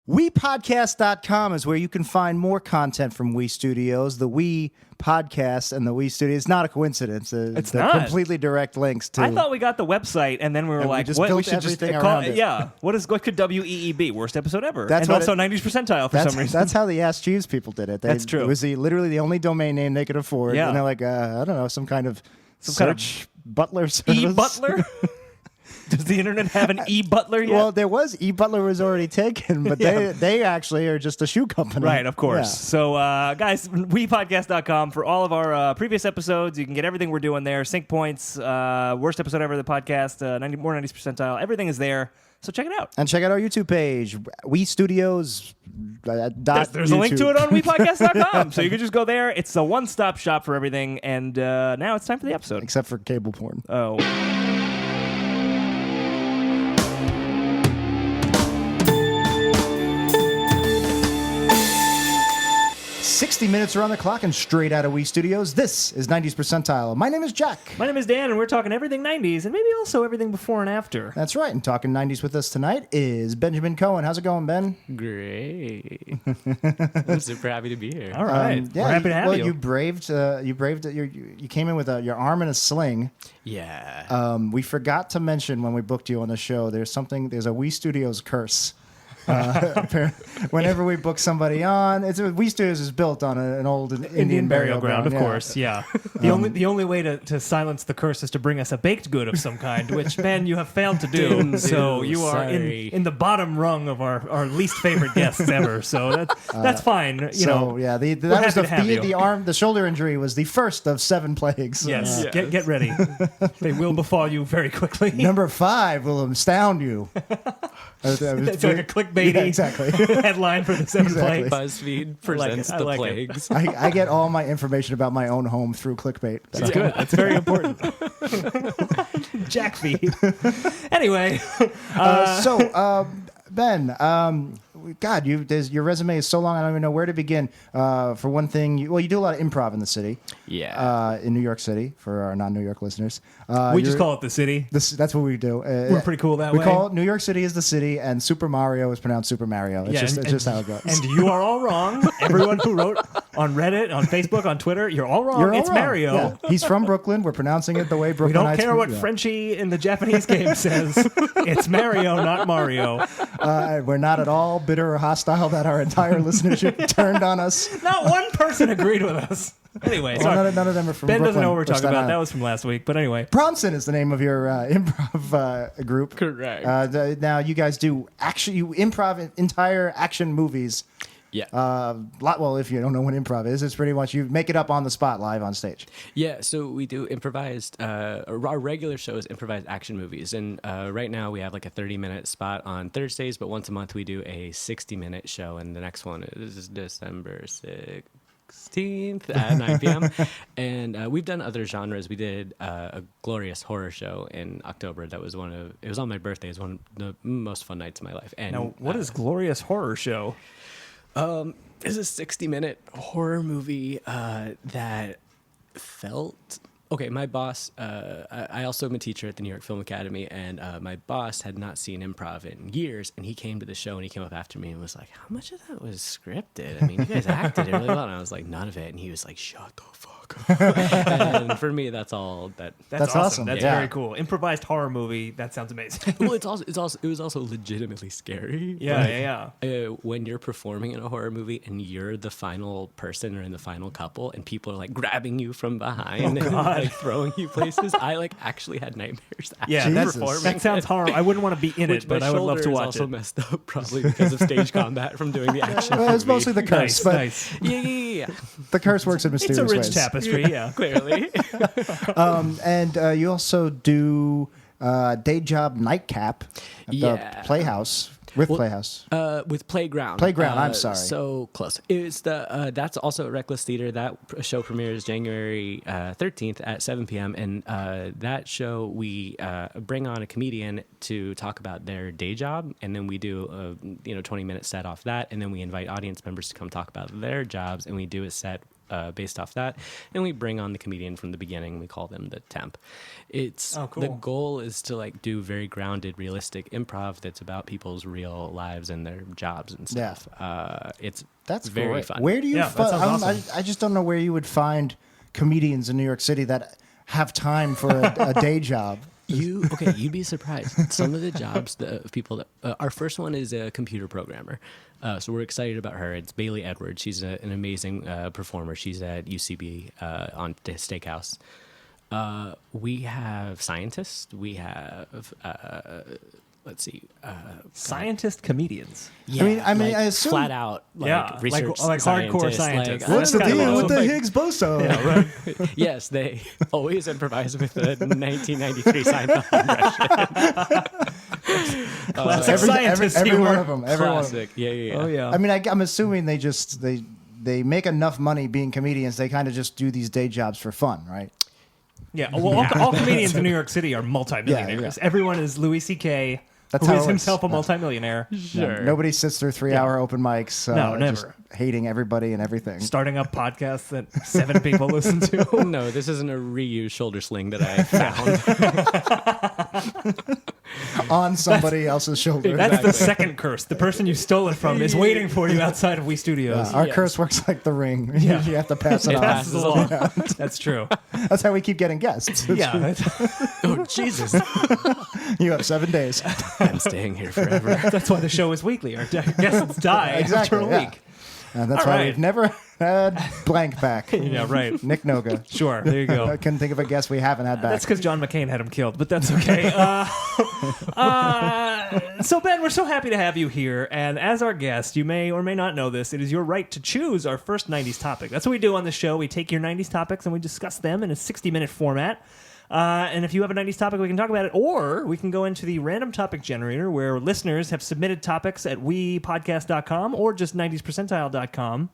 WePodcast.com is where you can find more content from We Studios. The We Podcast and the We Studios. It's not a coincidence. It's they're not. completely direct links to. I thought we got the website, and then we were And we like, just "What? built We should just everything call around it." it. Yeah. What could WEE be? Worst episode ever. That's and what also 90s Percentile for some reason. That's how the Ask Jeeves people did it. That's true. It was literally the only domain name they could afford. Yeah. And they're like, I don't know, some kind of kind of search butler service. E-Butler? Does the internet have an E-Butler yet? Well, there was eButler was already taken, but Yeah. they actually are just a shoe company. Right, of course. Yeah. So, guys, WePodcast.com for all of our previous episodes. You can get everything we're doing there. Sync points, worst episode ever of the podcast, 90s Percentile. Everything is there. So check it out. And check out our YouTube page, We Studios. There's a link to it on WePodcast.com. So you can just go there. It's a one-stop shop for everything. And now it's time for the episode. Except for cable porn. Oh. 60 minutes around the clock and straight out of We Studios. This is 90s Percentile. My name is Jack. My name is Dan, and we're talking everything 90s and maybe also everything before and after. That's right. And talking 90s with us tonight is Benjamin Cohen. How's it going, Ben? Great. I'm super happy to be here. All right. Yeah, we're happy to have you. You braved you came in with your arm in a sling. Yeah. We forgot to mention when we booked you on the show, there's a We Studios curse. Whenever we book somebody on, We Studios is built on an old Indian burial ground, of course. Yeah. The only way to silence the curse is to bring us a baked good of some kind, which Ben, you have failed to do. So you are in the bottom rung of our least favorite guests ever. So that's fine. The shoulder injury was the first of 7 plagues. Yes. Get ready. They will befall you very quickly. Number 5 will astound you. It's like a clickbaity exactly. headline for the 7 plagues. BuzzFeed presents the plagues. I get all my information about my own home through clickbait. That's good. That's very important. Jack feed. Anyway. Ben, God, your resume is so long, I don't even know where to begin. For one thing, you do a lot of improv in the city. Yeah. In New York City, for our non-New York listeners. We just call it the city. That's what we do. We're pretty cool that way. We call it New York City is the city, and Super Mario is pronounced Super Mario. It's just how it goes. And you are all wrong. Everyone who wrote on Reddit, on Facebook, on Twitter, you're all wrong. It's Mario. Yeah. He's from Brooklyn. We're pronouncing it the way Brooklyn. We don't care what Frenchie in the Japanese game says. It's Mario, not Mario. We're not at all bitter or hostile that our entire listenership turned on us. Not one person agreed with us. Anyway, none of them are from Ben Brooklyn. doesn't know what we're talking about. That was from last week. But anyway. Bronson is the name of your improv group. Correct. Now you guys do you improv entire action movies. Yeah. If you don't know what improv is, it's pretty much you make it up on the spot live on stage. Yeah, so we do improvised, our regular show is improvised action movies. And right now we have like a 30-minute spot on Thursdays, but once a month we do a 60-minute show. And the next one is December 16th at 9 p.m. And we've done other genres. We did a glorious horror show in October. It was on my birthday. It was one of the most fun nights of my life. And now, what is glorious horror show? It's a 60-minute horror movie that felt... Okay, my boss, I also am a teacher at the New York Film Academy, and my boss had not seen improv in years, and he came to the show, and he came up after me and was like, how much of that was scripted? I mean, you guys acted it really well. And I was like, none of it. And he was like, shut the fuck up. And for me, that's all that... That's awesome. That's very cool. Improvised horror movie, that sounds amazing. Well, it was also legitimately scary. Yeah. When you're performing in a horror movie and you're the final person or in the final couple, and people are like grabbing you from behind and like throwing you places, I actually had nightmares after performing. That sounds horrible. I wouldn't want to be in it, but I would love to watch it. Also messed up probably because of stage combat from doing the action. Well, it's mostly the curse, nice. Yeah. The curse works in mysterious ways. It's a rich tapestry, yeah. Clearly. And you also do day job nightcap at the Playhouse. With Playhouse. With Playground. Playground, I'm sorry. So close. It's that's also at Reckless Theater. That show premieres January 13th at 7 p.m. And that show, we bring on a comedian to talk about their day job. And then we do a 20-minute set off that. And then we invite audience members to come talk about their jobs. And we do a set based off that, and we bring on the comedian from the beginning. We call them the temp. It's cool. The goal is to like do very grounded, realistic improv that's about people's real lives and their jobs and stuff. That's very great. fun. Where do you find? Awesome. I just don't know where you would find comedians in New York City that have time for a day job. You'd be surprised. Some of the jobs, the people that our first one is a computer programmer, so we're excited about her. It's Bailey Edwards. She's an amazing performer. She's at UCB on Steakhouse. We have scientists. We have scientist comedians. Yeah, I mean, I assume flat out, research like hardcore scientists. What's the deal with the like, Higgs boson? Yeah, right. Yes, they always improvise with the 1993 Seinfeld impression. Classic scientist every humor. one of them. Every one of them. Classic. Yeah. Oh yeah. I mean, I'm assuming they make enough money being comedians. They kind of just do these day jobs for fun, right? Yeah. Well, all comedians in New York City are multimillionaires. Yeah. Everyone is Louis C.K., That's who how is it himself a works. multimillionaire. Sure. Nobody sits through 3-hour open mics. No, never. Just hating everybody and everything. Starting up podcasts that 7 people listen to. No, this isn't a reused shoulder sling that I found. On somebody else's shoulder. That's the Exactly. second curse. The person you stole it from is waiting for you outside of We Studios. Our Yes. curse works like the ring. Yeah. You have to pass it It on. passes along. along. That's true. That's how we keep getting guests. Yeah. Oh, Jesus. You have 7 days. I'm staying here forever. That's why the show is weekly. Our guests die Exactly, after a yeah. week. And that's All why right. we've never had blank back. Yeah, right. Nick Noga. Sure. There you I go. couldn't think of a guest we haven't had back. That's because John McCain had him killed, but that's okay. So, Ben, we're so happy to have you here. And as our guest, you may or may not know this, it is your right to choose our first 90s topic. That's what we do on the show. We take your 90s topics and we discuss them in a 60-minute format. And if you have a 90s topic, we can talk about it. Or we can go into the random topic generator where listeners have submitted topics at wepodcast.com or just 90spercentile.com.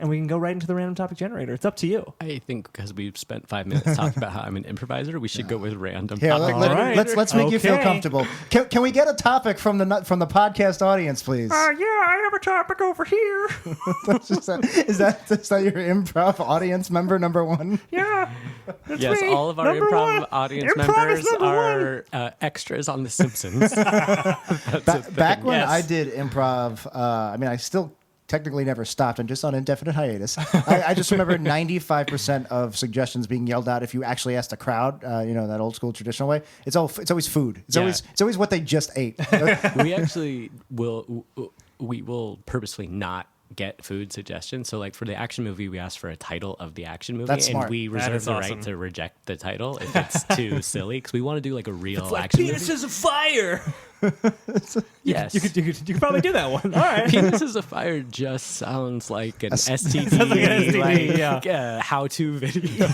And we can go right into the random topic generator. It's up to you. I think because we've spent 5 minutes talking about how I'm an improviser, we should go with random. Here, topic. let's make you feel Okay. comfortable. Can we get a topic from the podcast audience, please? Yeah, I have a topic over here. Is that your improv audience member number one? Yeah. That's Yes, me. all of our Number improv one. audience Improv is members number are extras on The Simpsons. Back when Yes. I did improv, I mean, I still technically never stopped. I'm just on indefinite hiatus. I just remember 95% of suggestions being yelled out if you actually asked a crowd, that old school traditional way. It's always food. It's Yeah. always what they just ate. We actually will purposely not get food suggestions. So like for the action movie, we ask for a title of the action movie, That's and smart. we That reserve is the awesome. right to reject the title if it's too silly, because we want to do like a real It's like action movie. Penis is a fire. Yes. You could probably do that one. All right. Penis is a fire just sounds like an STD, Sounds like an STD, yeah. how-to video.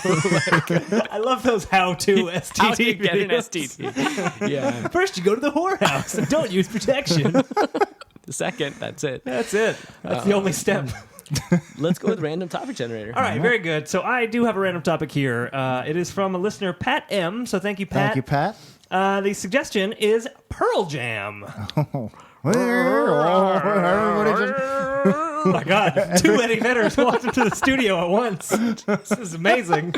I love those how-to STD How do you get an videos. STD? Yeah. First, you go to the whorehouse and don't use protection. The second, that's it. That's it. That's the only step. Let's go with random topic generator. All right, very good. So I do have a random topic here. It is from a listener, Pat M. So thank you, Pat. Thank you, Pat. The suggestion is Pearl Jam. Oh My God, 2 Eddie Vedders walked into the studio at once. This is amazing.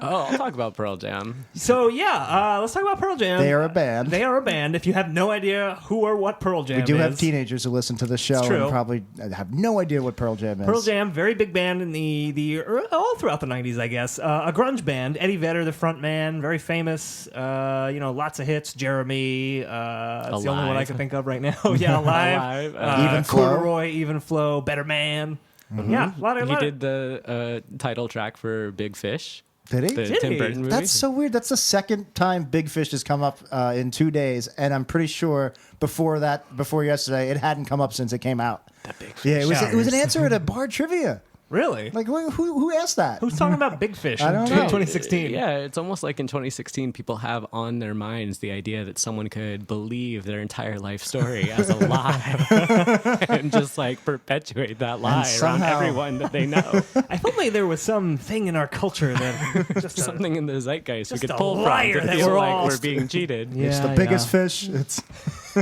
Oh, I'll talk about Pearl Jam. So yeah, let's talk about Pearl Jam. They are a band. They are a band. If you have no idea who or what Pearl Jam We do is, have teenagers who listen to the show It's true. and probably have no idea what Pearl Jam is. Pearl Jam, very big band in the all throughout the 90s, I guess. A grunge band. Eddie Vedder, the front man, very famous. Lots of hits. Jeremy. That's the only one I Alive. can think of right now. Yeah, Alive. Alive. Even Flow. Corduroy, Even Flow, Better Man. Yeah, a lot of. He did the title track for Big Fish, Did he? the Did Tim he? Burton movie. That's so weird. That's the second time Big Fish has come up in 2 days, and I'm pretty sure before yesterday, it hadn't come up since it came out. That Big Fish. Yeah, it was an Yeah. answer at a bar trivia. Really? Like, who asked that? Who's talking about Big Fish I in don't know. 2016? Yeah, it's almost like in 2016, people have on their minds the idea that someone could believe their entire life story as a lie and just like perpetuate that lie around somehow- everyone that they know. If only there was some thing in our culture that just Something in the zeitgeist we just could a pull from liar to that feel we're like all- we're being cheated. It's Yeah, the I biggest know. fish. It's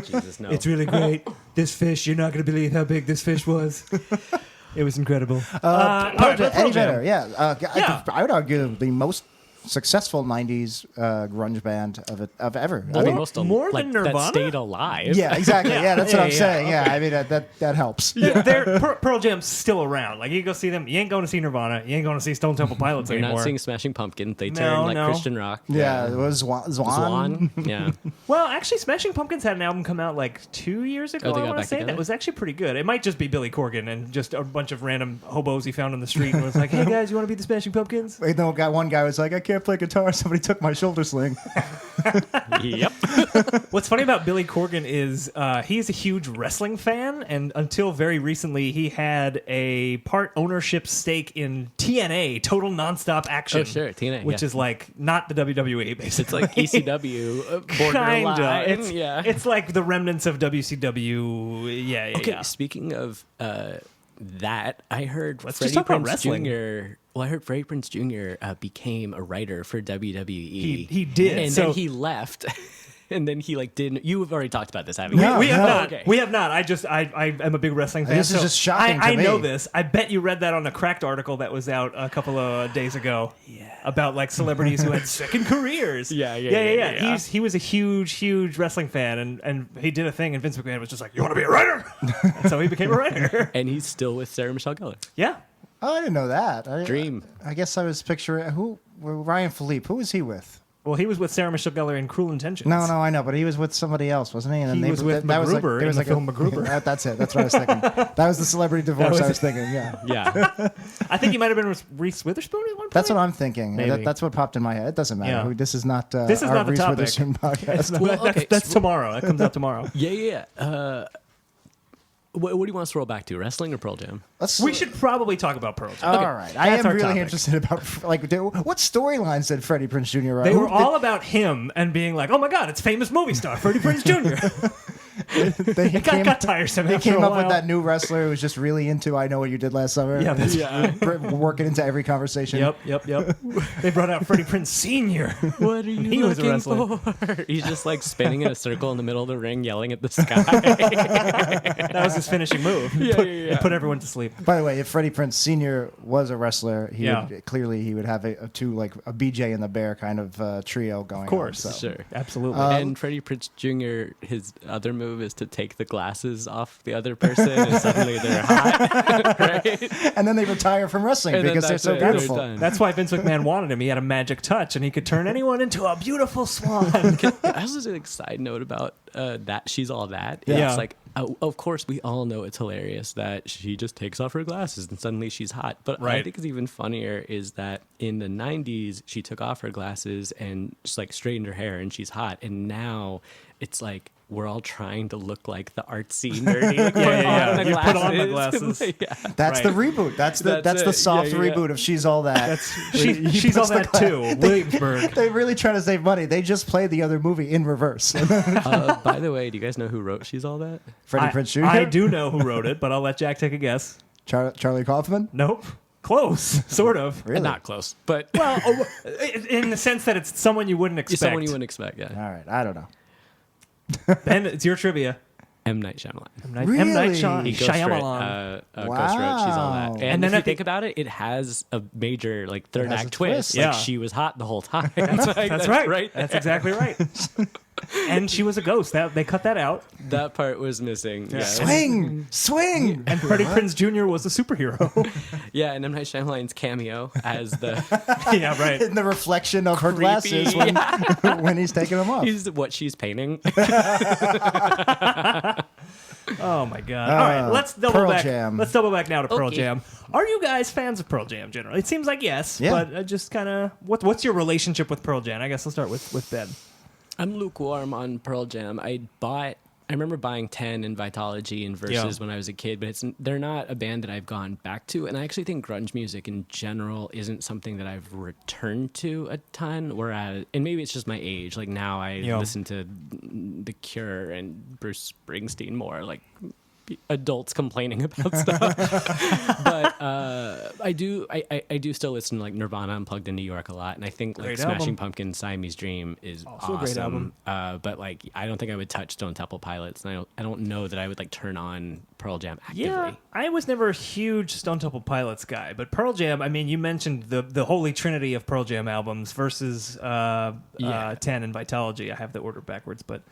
Jesus, no. It's really great. This fish, you're not going to believe how big this fish was. It was incredible. Pearl Pearl Jam, Eddie Jam. Vedder, yeah. Yeah. I would argue the most successful 90s grunge band of ever. I mean, more like, than Nirvana? that stayed alive. yeah, exactly. Yeah, that's what I'm Yeah. saying. Yeah, I mean, that helps. Pearl Jam's still around. Like, you go see them. You ain't going to see Nirvana. You ain't going to see Stone Temple Pilots You're anymore. not seeing Smashing Pumpkins. They No, turned like no. Christian rock. Yeah, it was Zwan. Swan. Yeah. Well, actually, Smashing Pumpkins had an album come out like 2 years ago. Oh, they I got want to back say together? that was actually pretty good. It might just be Billy Corgan and just a bunch of random hobos he found on the street and was like, "Hey guys, you want to be the Smashing Pumpkins?" Wait, no, one guy was like, I can't play guitar. Somebody took my shoulder sling. Yep. What's funny about Billy Corgan is he's a huge wrestling fan, and until very recently, he had a part ownership stake in TNA, Total Nonstop Action. Oh, sure, TNA, which yeah. is like not the WWE, basically. It's like ECW, borderline. Kinda. It's, yeah. it's like the remnants of WCW. Yeah. Okay, speaking of that, I heard Let's Freddie just talk about Prinze wrestling. Jr. Well, I heard Freddie Prinze Jr. Became a writer for WWE. He did, and so- then he left. And then he like didn't. You have already talked about this, haven't you? No. We have not. Okay. We have not. I am a big wrestling fan. This is so just shocking to I know me. this. I bet you read that on a Cracked article that was out a couple of days ago. Yeah. About like celebrities who had second careers. Yeah. He was a huge wrestling fan, and he did a thing, and Vince McMahon was just like, "You want to be a writer?" And so he became a writer. And he's still with Sarah Michelle Gellar. Yeah. Oh, I didn't know that. Dream. I guess I was picturing Ryan Philippe. Who was he with? Well, he was with Sarah Michelle Gellar in Cruel Intentions. No, I know, but he was with somebody else, wasn't he? And He was with that was like, MacGruber there was in like the film MacGruber. That's it. That's what I was thinking. That was the celebrity divorce I was thinking. Yeah, Yeah. I think he might have been with Reese Witherspoon at one point. that's what I'm thinking. Maybe. That's what popped in my head. It doesn't matter. Yeah. This is not. This is our not the Reese topic. Witherspoon podcast. Well, okay, that's so- tomorrow. That comes out tomorrow. Yeah. What do you want us to roll back to? Wrestling or Pearl Jam? We should probably talk about Pearl Jam. All right. I That's am our really topic. interested about what storylines did Freddie Prinze Jr. write? They were all about him and being like, "Oh my God, it's famous movie star Freddie Prinze Jr." They It got tiresome. They after came a up with while. that new wrestler who was just really into I Know What You Did Last Summer. Yeah, that's- Working into every conversation. Yep. They brought out Freddie Prinze Sr. What are you He was a looking for? He's just like spinning in a circle in the middle of the ring, yelling at the sky. That was his finishing move. Yeah, It put everyone to sleep. By the way, if Freddie Prinze Sr. was a wrestler, he Yeah. would he would have a BJ and the Bear kind of trio going. Of course. on, so. Sure. Absolutely. And Freddie Prinze Jr., his other move is to take the glasses off the other person, and suddenly they're hot, right? And then they retire from wrestling And then because they're that's so it. They're beautiful. done. That's why Vince McMahon wanted him. He had a magic touch, and he could turn anyone into a beautiful swan. I also just a side note about that She's All That. Yeah. It's like, of course, we all know it's hilarious that she just takes off her glasses and suddenly she's hot. But I Right. think it's even funnier is that in the 90s, she took off her glasses and just like straightened her hair and she's hot. And now it's like, we're all trying to look like the artsy, nerdy. Like, Yeah. put You on put on the the glasses. yeah. That's Right. the reboot. That's That's the it. soft Yeah, yeah. reboot of She's All That. She's all that too. Williamsburg. They're really trying to save money. They just played the other movie in reverse. By the way, do you guys know who wrote She's All That? Freddie Prinze Jr. I do know who wrote it, but I'll let Jack take a guess. Charlie Kaufman. Nope. Close, sort of. Really? Not close, but Well, in the sense that it's someone you wouldn't expect. someone you wouldn't expect, yeah. All right. I don't know. Ben, it's your trivia. M. Night Shyamalan. M. Night Really? Shyamalan. He Ghost wrote, Ghost wrote She's All That. Wow. And then if you at the- think about it, it has a major like third has act a twist. twist. Like Yeah. she was hot the whole time. That's right. That's exactly right. And she was a ghost. They cut that out. That part was missing. Yeah, Swing. And Freddie Prinze Jr. was a superhero. yeah, and M. Night Shyamalan's cameo as the Yeah, right. In the reflection of her Creepy, glasses when he's taking them off. he's what she's painting. Oh my God! All right, let's double Pearl back. Jam. Let's double back now to Pearl Okay. Jam. Are you guys fans of Pearl Jam generally? It seems like yes, Yeah. but just kind of what's your relationship with Pearl Jam? I guess let's start with Ben. I'm lukewarm on Pearl Jam. I remember buying 10 in Vitology and Versus when I was a kid, but they're not a band that I've gone back to. And I actually think grunge music in general isn't something that I've returned to a ton. Whereas, and maybe it's just my age. Like now I listen to The Cure and Bruce Springsteen more. Like adults complaining about stuff. But I do still listen to like Nirvana Unplugged in New York a lot, and I think like Great Smashing album. Pumpkins Siamese Dream is Also a awesome. great album. But like I don't think I would touch Stone Temple Pilots, and I don't know that I would like turn on Pearl Jam actively. Yeah, I was never a huge Stone Temple Pilots guy, but Pearl Jam. I mean, you mentioned the holy trinity of Pearl Jam albums versus 10 and Vitology. I have the order backwards, but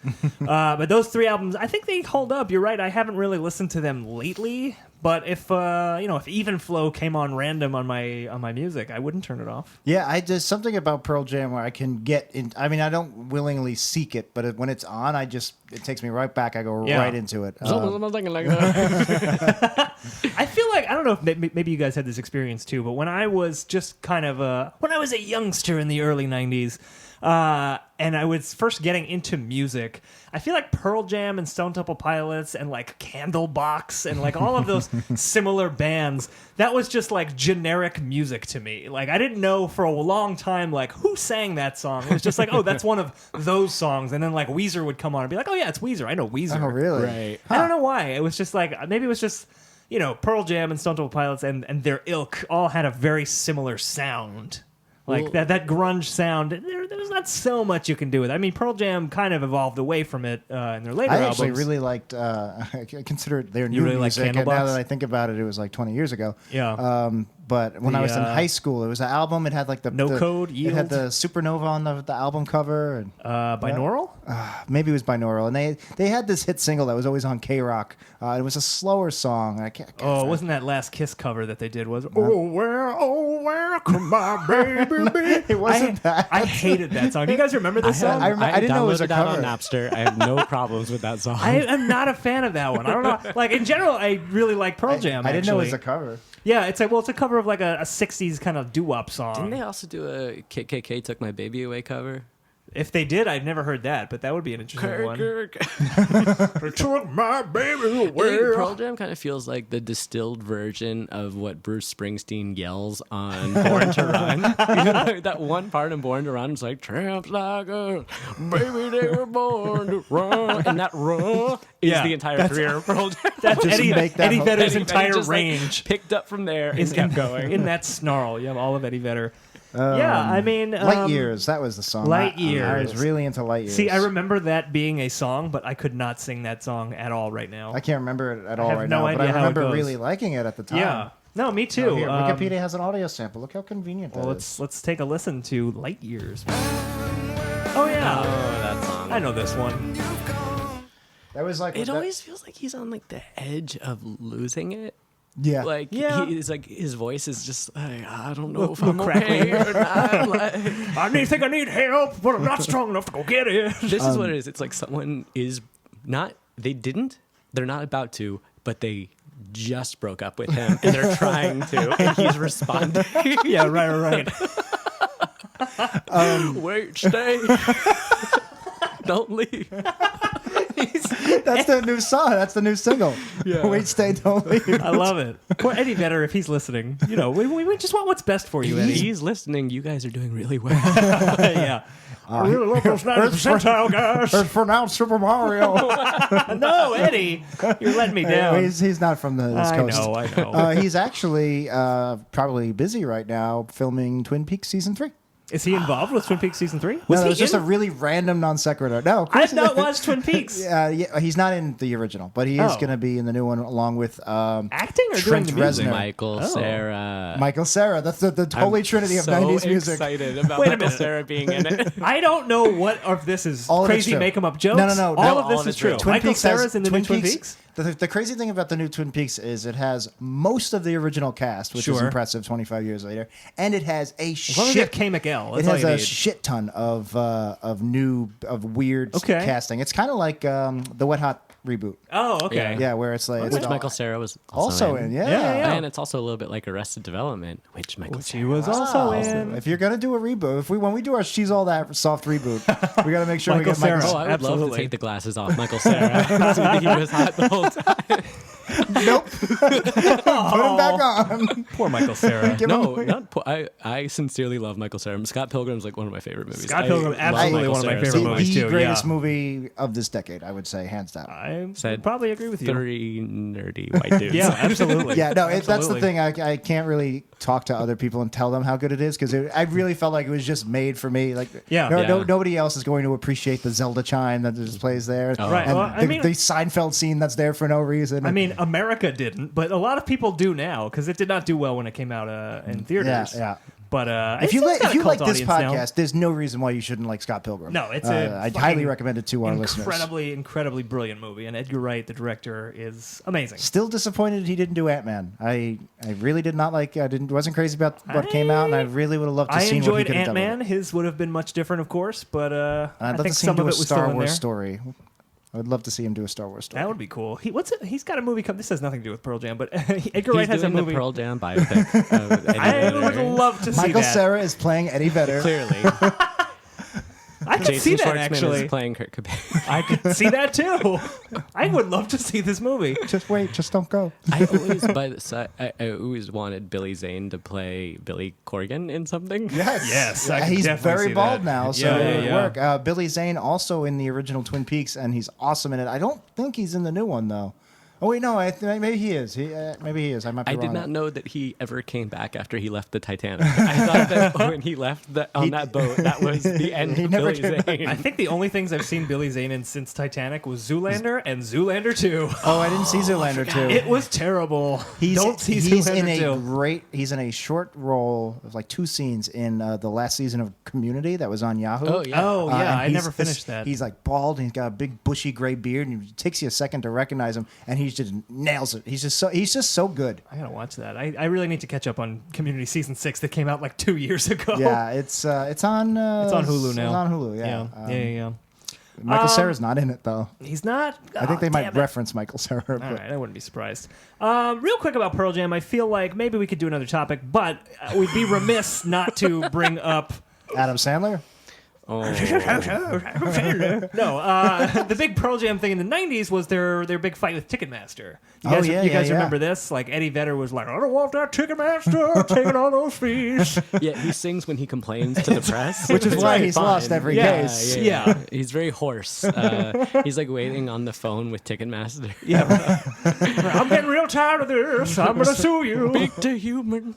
those three albums, I think they hold up. You're right. I haven't really listened to them lately, but if if Even Flow came on random on my music, I wouldn't turn it off. Yeah, I just something about Pearl Jam where I can get in. I mean, I don't willingly seek it, but when it's on, it takes me right back. I go right into it. Something like that. I feel like, I don't know if maybe you guys had this experience too, but when I was just kind of when I was a youngster in the early 90s, and I was first getting into music, I feel like Pearl Jam and Stone Temple Pilots and like Candlebox and like all of those similar bands, that was just like generic music to me. Like I didn't know for a long time like who sang that song. It was just like, oh, that's one of those songs. And then like Weezer would come on and be like, oh yeah, it's Weezer. I know Weezer. Oh, really? Right. I don't know why. It was just like, maybe it was just, Pearl Jam and Stone Temple Pilots and their ilk all had a very similar sound. Like that grunge sound, there's not so much you can do with it. I mean, Pearl Jam kind of evolved away from it in their later I albums. actually really liked. I consider it their new really like music. And now Candlebox? that I think about it, it was like 20 years ago. Yeah. But when I was in high school, it was an album. It had like No Code, It had Yield. the supernova on the album cover. And, Binaural? maybe it was binaural, and they had this hit single that was always on K-Rock. It was a slower song. I can't Wasn't that Last Kiss cover that they did? Oh, where come my baby? It wasn't that. I hated that song. Do you guys remember this song? I didn't know it was a downloaded that cover. on Napster. I have no problems with that song. I am not a fan of that one. I don't know. Like in general, I really like Pearl Jam. I didn't know it was actually. a cover. Yeah, it's a cover of like a 60s kind of doo-wop song. Didn't they also do a KKK Took My Baby Away cover? If they did, I'd never heard that, but that would be an interesting one. I Took my baby think Pearl Jam kind of feels like the distilled version of what Bruce Springsteen yells on Born to Run. That one part in Born to Run is like, tramps like us, baby, they were born to run. And that run is the entire career of Pearl Jam. That's Just Eddie make that Vedder's whole- Eddie Vedder entire just, like, range. picked up from there and kept going. In that snarl. You have all of Eddie Vedder. I mean... Light Years, that was the song. Light I Years. was really into Light Years. See, I remember that being a song, but I could not sing that song at all right now. I can't remember it at all have right no now, but idea I how it remember goes. really liking it at the time. Yeah. No, me too. Oh, here, Wikipedia has an audio sample. Look how convenient that Well, is. let's take a listen to Light Years. Oh, yeah. Oh, that song. I know this one. That was like It always feels like he's on like the edge of losing it. yeah. Like Yeah. he's like his voice is just like, I don't know if Look I'm crackly. okay or not. Like, I need help, but I'm not strong enough to go get it. this is what it is. It's like someone is not. They're not about to, but they just broke up with him and they're trying to, and he's responding. Yeah, right. Wait, stay. Don't leave. That's the new song. That's the new single. Yeah. Wait, stay, don't leave. I love it. Poor Eddie Vedder, if he's listening, we just want what's best for you, Eddie. He's listening. You guys are doing really well. Yeah. I really love those 90s percentile guys. It's pronounced Super Mario. No, Eddie, you're letting me down. He's not from this I coast. know. He's actually probably busy right now filming Twin Peaks season 3. Is he involved with Twin Peaks season 3? No, it was just a really random non sequitur. No, of course I've not watched Twin Peaks. yeah, he's not in the original, but he is Oh. going to be in the new one along with Acting or Trent doing the music? Reznor. Michael, Oh. Sarah. Michael Cera. That's the holy trinity of so 90s music. excited about Wait a Michael minute. Sarah being in it. I don't know what of this is All of it's crazy true. make 'em up jokes. No. All of all this of is it's true. real. Twin Michael Peaks has- Cera's in the new Twin Peaks? The crazy thing about the new Twin Peaks is it has most of the original cast, which is Sure. impressive 25 years later, and it has a As long as you have shit. K. McGill, It that's all has you a need. shit ton of weird Okay. casting. It's kind of like the Wet Hot reboot. Oh, okay. Yeah, where it's like Which Michael Sarah was also in. Yeah. Yeah. And it's also a little bit like Arrested Development, which Michael Which Cera he was also in. If you're gonna do a reboot, when we do our She's All That soft reboot, we gotta make sure we Michael get Michael. Cera. Oh, I would love to Absolutely. take the glasses off Michael Sarah. So he was hot the whole time. Nope. Put him back on. Poor Michael Cera. No, not I sincerely love Michael Cera. Scott Pilgrim's like one of my favorite movies. Scott Pilgrim, absolutely one of my favorite movies too. The greatest movie of this decade, I would say, hands down. I would probably agree with you. 3 nerdy white dudes. Yeah, absolutely. Yeah, no, that's the Absolutely. thing. I can't really talk to other people and tell them how good it is because I really felt like it was just made for me. Like, Yeah. nobody else is going to appreciate the Zelda chime that just plays there. Oh. Right. And Well, I mean- the Seinfeld scene that's there for no reason. I mean, America didn't, but a lot of people do now because it did not do well when it came out in theaters. yeah. But If you like this podcast, podcast, there's no reason why you shouldn't like Scott Pilgrim. No, it's I'd highly recommend it to our listeners. incredibly brilliant movie, and Edgar Wright, the director, is amazing. Still disappointed he didn't do Ant-Man. I really did not like. Wasn't crazy about what came out, and I really would have loved to see what he enjoyed could have done. Ant-Man. with it. His would have been much different, of course, but I'd I love think to see some him of do it a was Star still in Wars there. story. I would love to see him do a Star Wars story. That would be cool. He's got a movie coming. This has nothing to do with Pearl Jam, but Edgar Wright He's has a doing movie. the Pearl Jam biopic. Of Eddie I Vedder. would love to see Michael that. Cera is playing Eddie Vedder. Clearly. I could Jason see that Schwartzman actually. is playing Kurt Cobain. I could see that too. I would love to see this movie. Just wait, just don't go. I always wanted Billy Zane to play Billy Corgan in something. Yes, I could he's definitely very see bald that. now, so Yeah, it would yeah. work. Billy Zane also in the original Twin Peaks, and he's awesome in it. I don't think he's in the new one though. Oh wait, no, maybe he is. Maybe he is. I might be I wrong. did not know that he ever came back after he left the Titanic. I thought that when he left on that boat, that was the end he of never Billy came Zane. I think the only things I've seen Billy Zane in since Titanic was Zoolander and Zoolander 2. Oh, I didn't see Zoolander 2. It was terrible. Don't see he's Zoolander in a 2. great. He's in a short role of like 2 scenes in the last season of Community that was on Yahoo. Oh, yeah. Oh yeah, and I he's- never finished that. He's like bald and he's got a big bushy gray beard and it takes you a second to recognize him and he just nails it. He's just so good. I gotta watch that. I really need to catch up on Community season 6 that came out like 2 years ago. Yeah, it's on It's on Hulu now. It's on Hulu, yeah. Yeah. Michael Cera's not in it though. He's not. I think they might damn it. reference Michael Cera. All right, I wouldn't be surprised. Real quick about Pearl Jam, I feel like maybe we could do another topic, but we'd be remiss not to bring up. Adam Sandler. Oh. No, the big Pearl Jam thing in the 90s was their big fight with Ticketmaster. You guys, yeah, you guys yeah. remember this? Like Eddie Vedder was like, I don't want that Ticketmaster taking all those fees. Yeah, he sings when he complains to the press, Which is why he's fine. lost every Yeah, case. yeah. He's very hoarse. He's like waiting on the phone with Ticketmaster. Yeah, I'm getting real tired of this. I'm gonna sue you. Big to human.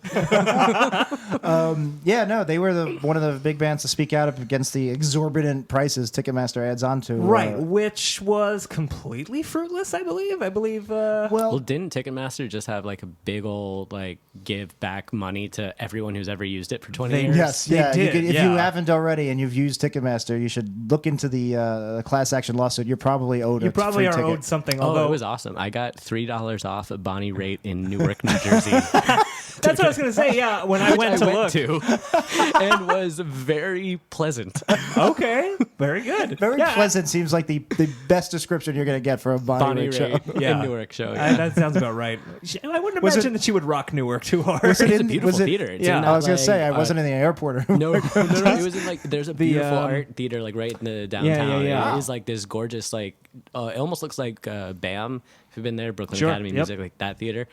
Yeah, no, they were one of the big bands to speak out against the exorbitant prices Ticketmaster adds on to. Right, which was completely fruitless, I believe. Well, didn't Ticketmaster just have like a big old like give back money to everyone who's ever used it for 20 years? Yes, They yeah. did, If yeah. you haven't already and you've used Ticketmaster, you should look into the class action lawsuit. You're probably owed you a probably free are ticket. owed something. Oh, Although it was awesome. I got $3 off at Bonnie Raitt in Newark, New Jersey. that's what I was gonna say. Yeah, when I went to look. and was very pleasant. Okay, very good. Very Yeah, pleasant seems like the best description you're going to get for a Bonnie Raitt show. Raitt Yeah. in Newark show. That sounds about right. I wouldn't Was imagine that she would rock Newark too hard. Was it It's a in- beautiful was it- theater. It's yeah. in I that, was going to say, I like, wasn't in the airport. No, it was in like there's a beautiful um, art theater like right in the downtown. yeah. It is like this gorgeous like it almost looks like BAM. If you've been there, Brooklyn Sure, Academy yep. Music, like that theater.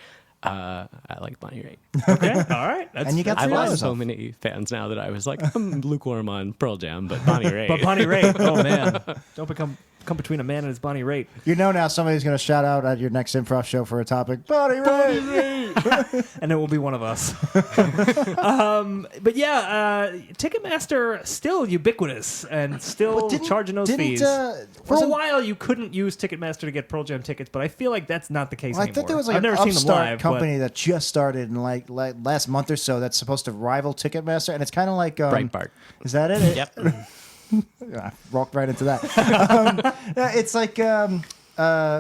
I like Bonnie Raitt. Okay, all right. That's, And you got I've $3 lost so off. many fans now that I was like I'm lukewarm on Pearl Jam, but Bonnie Raitt. but Bonnie Raitt. Oh man, don't come between a man and his Bonnie Raitt. You know now somebody's going to shout out at your next improv show for a topic. Bonnie Raitt! And it will be one of us. But yeah, Ticketmaster still ubiquitous and still charging those fees. For a while, you couldn't use Ticketmaster to get Pearl Jam tickets, but I feel like that's not the case Well, I anymore. think there was like I've an never seen them upstart live, company that just started in like last month or so that's supposed to rival Ticketmaster, and it's kind of like Breitbart. Is that it? Yep. I walked right into that. It's like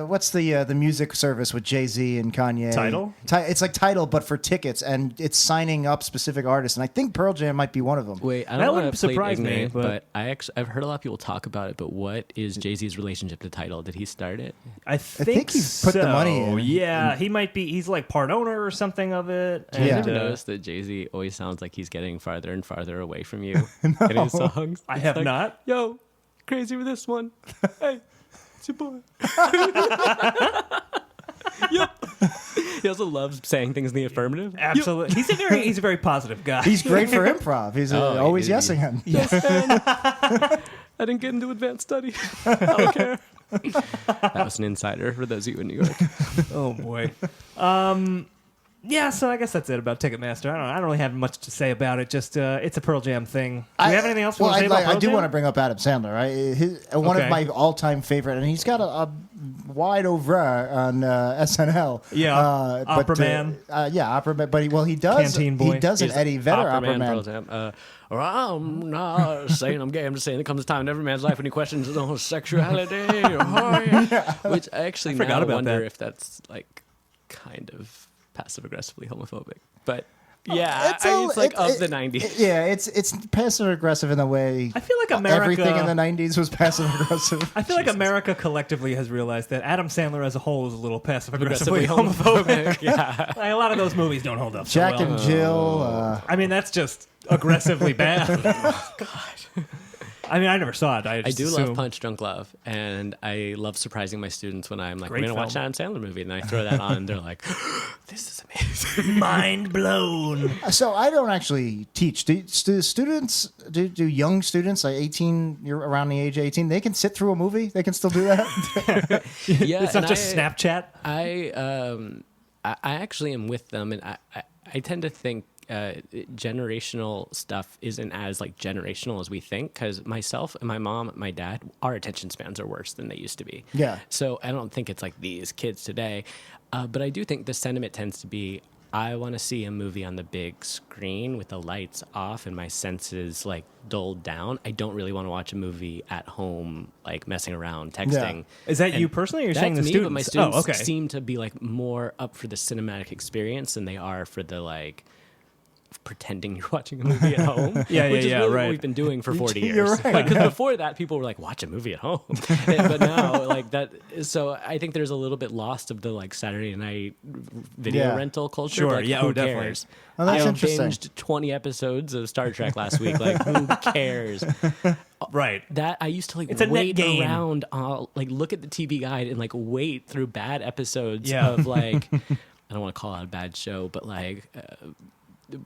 what's the music service with Jay-Z and Kanye? Tidal? It's like Tidal, but for tickets, and it's signing up specific artists, and I think Pearl Jam might be one of them. Wait, I That don't want wouldn't to play surprise me, ignorant, but- but I've heard a lot of people talk about it. But what is Jay-Z's relationship to Tidal? Did he start it? I think he put the so. money in. Yeah, he might be. He's like part owner or something of it. Have you Yeah. ever noticed that Jay-Z always sounds like he's getting farther and farther away from you in his songs? I It's have like, not. Yo, crazy with this one. Hey, it's your boy. Yep. He also loves saying things in the affirmative. Absolutely. He's a very positive guy. He's great for improv. He's always yesing him. I didn't get into advanced study. I don't care. That was an insider for those of you in New York. Oh boy. Yeah, so I guess that's it about Ticketmaster. I don't really have much to say about it. Just it's a Pearl Jam thing. Do you have anything else you want to say about Pearl I do Jam? want to bring up Adam Sandler. One of my all-time favorite, and he's got a wide over on SNL. Yeah, Opera Man. Opera Man. But he does. Canteen Boy. He does an Eddie Vedder Opera Man. Pearl Jam. I'm not saying I'm gay. I'm just saying there comes a time in every man's life when he questions his own sexuality. Which I actually now wonder if that's like kind of passive aggressively homophobic. But yeah, it's like of the 90s. Yeah, it's passive aggressive in the way. I feel like America. Everything in the 90s was passive aggressive. I feel like America collectively has realized that Adam Sandler as a whole is a little passive aggressively homophobic. Yeah, like, a lot of those movies don't hold up. Jack so well. and Jill. I mean, that's just aggressively bad. Oh, God. I mean, I never saw it. I do assume. love Punch Drunk Love, and I love surprising my students when I'm like, Great we're going to watch an film. Adam Sandler movie, and I throw that on, and they're like, this is amazing. Mind blown. So I don't actually teach. Do young students, like 18, you're around the age of 18, they can sit through a movie? They can still do that? Yeah, It's not just Snapchat. I actually am with them, and I tend to think generational stuff isn't as like generational as we think, because myself and my mom and my dad, our attention spans are worse than they used to be. Yeah. So I don't think it's like these kids today, but I do think the sentiment tends to be, I want to see a movie on the big screen with the lights off and my senses like dulled down. I don't really want to watch a movie at home, like messing around, texting. Yeah. Is that you personally, or you're saying the me, students? but my students okay. seem to be like more up for the cinematic experience than they are for the like pretending you're watching a movie at home. Which is really what we've been doing for 40 years. You're right. Like, 'cause before that, people were like, watch a movie at home. But now, like that. So I think there's a little bit lost of the like Saturday night video rental culture. Sure. Like, Yeah. who Definitely. cares? Oh, that's I interesting. binged 20 episodes of Star Trek last week. Like, who cares? Right. That I used to like It's a net wait gain. around, like look at the TV guide and like wait through bad episodes Yeah. of like, I don't want to call it a bad show, but like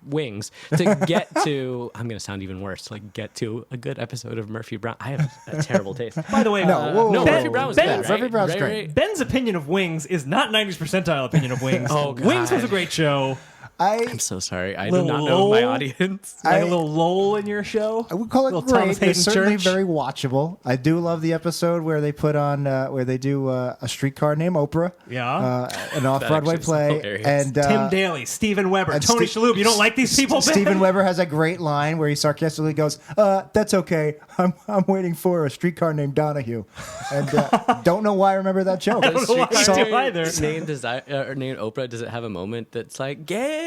Wings to get to. I'm gonna sound even worse. Like get to a good episode of Murphy Brown. I have a terrible taste. By the way, whoa, No, whoa, Murphy whoa. Brown was Ben- good. Right? Murphy Brown's Right, great. right. Ben's opinion of Wings is not 90s percentile opinion of Wings. Oh, God. Wings was a great show. I'm so sorry. I do Little not know my lull. audience. Like a little lull in your show. I would call it Little great. Thomas Hayden It's certainly Church. very watchable. I do love the episode where they put on where they do a streetcar named Oprah. Yeah. An off-Broadway actually is play. hilarious. And Tim Daly, Stephen Weber, and Tony Ste- Shalhoub. You don't like these people, Ben? Stephen Weber has a great line where he sarcastically goes, "That's okay. I'm waiting for a streetcar named Donahue," and don't know why I remember that joke. I don't know why I So- do either. Named Oprah. Does it have a moment that's like Gail?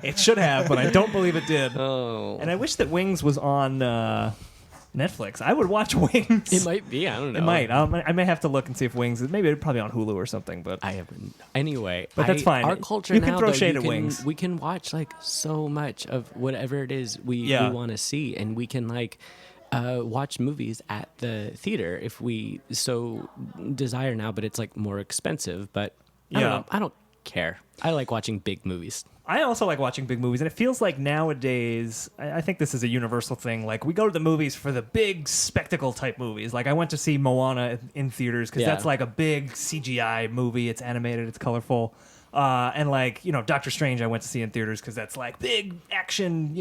It should have, but I don't believe it did. Oh, And I wish that Wings was on Netflix. I would watch Wings. it might be. I don't know. It might. I may have to look and see if Wings is. Maybe it's probably on Hulu or something. But I have anyway. But that's fine. Our culture You can now, throw though, shade you at can- Wings. We can watch like so much of whatever it is we want to see, and we can like watch movies at the theater if we so desire now. But it's like more expensive. But I don't know. I don't care. I like watching big movies. I also like watching big movies, and it feels like nowadays, I think this is a universal thing. Like, we go to the movies for the big spectacle type movies. Like, I went to see Moana in theaters because that's like a big CGI movie. It's animated, it's colorful. And like, Doctor Strange I went to see in theaters because that's like big action,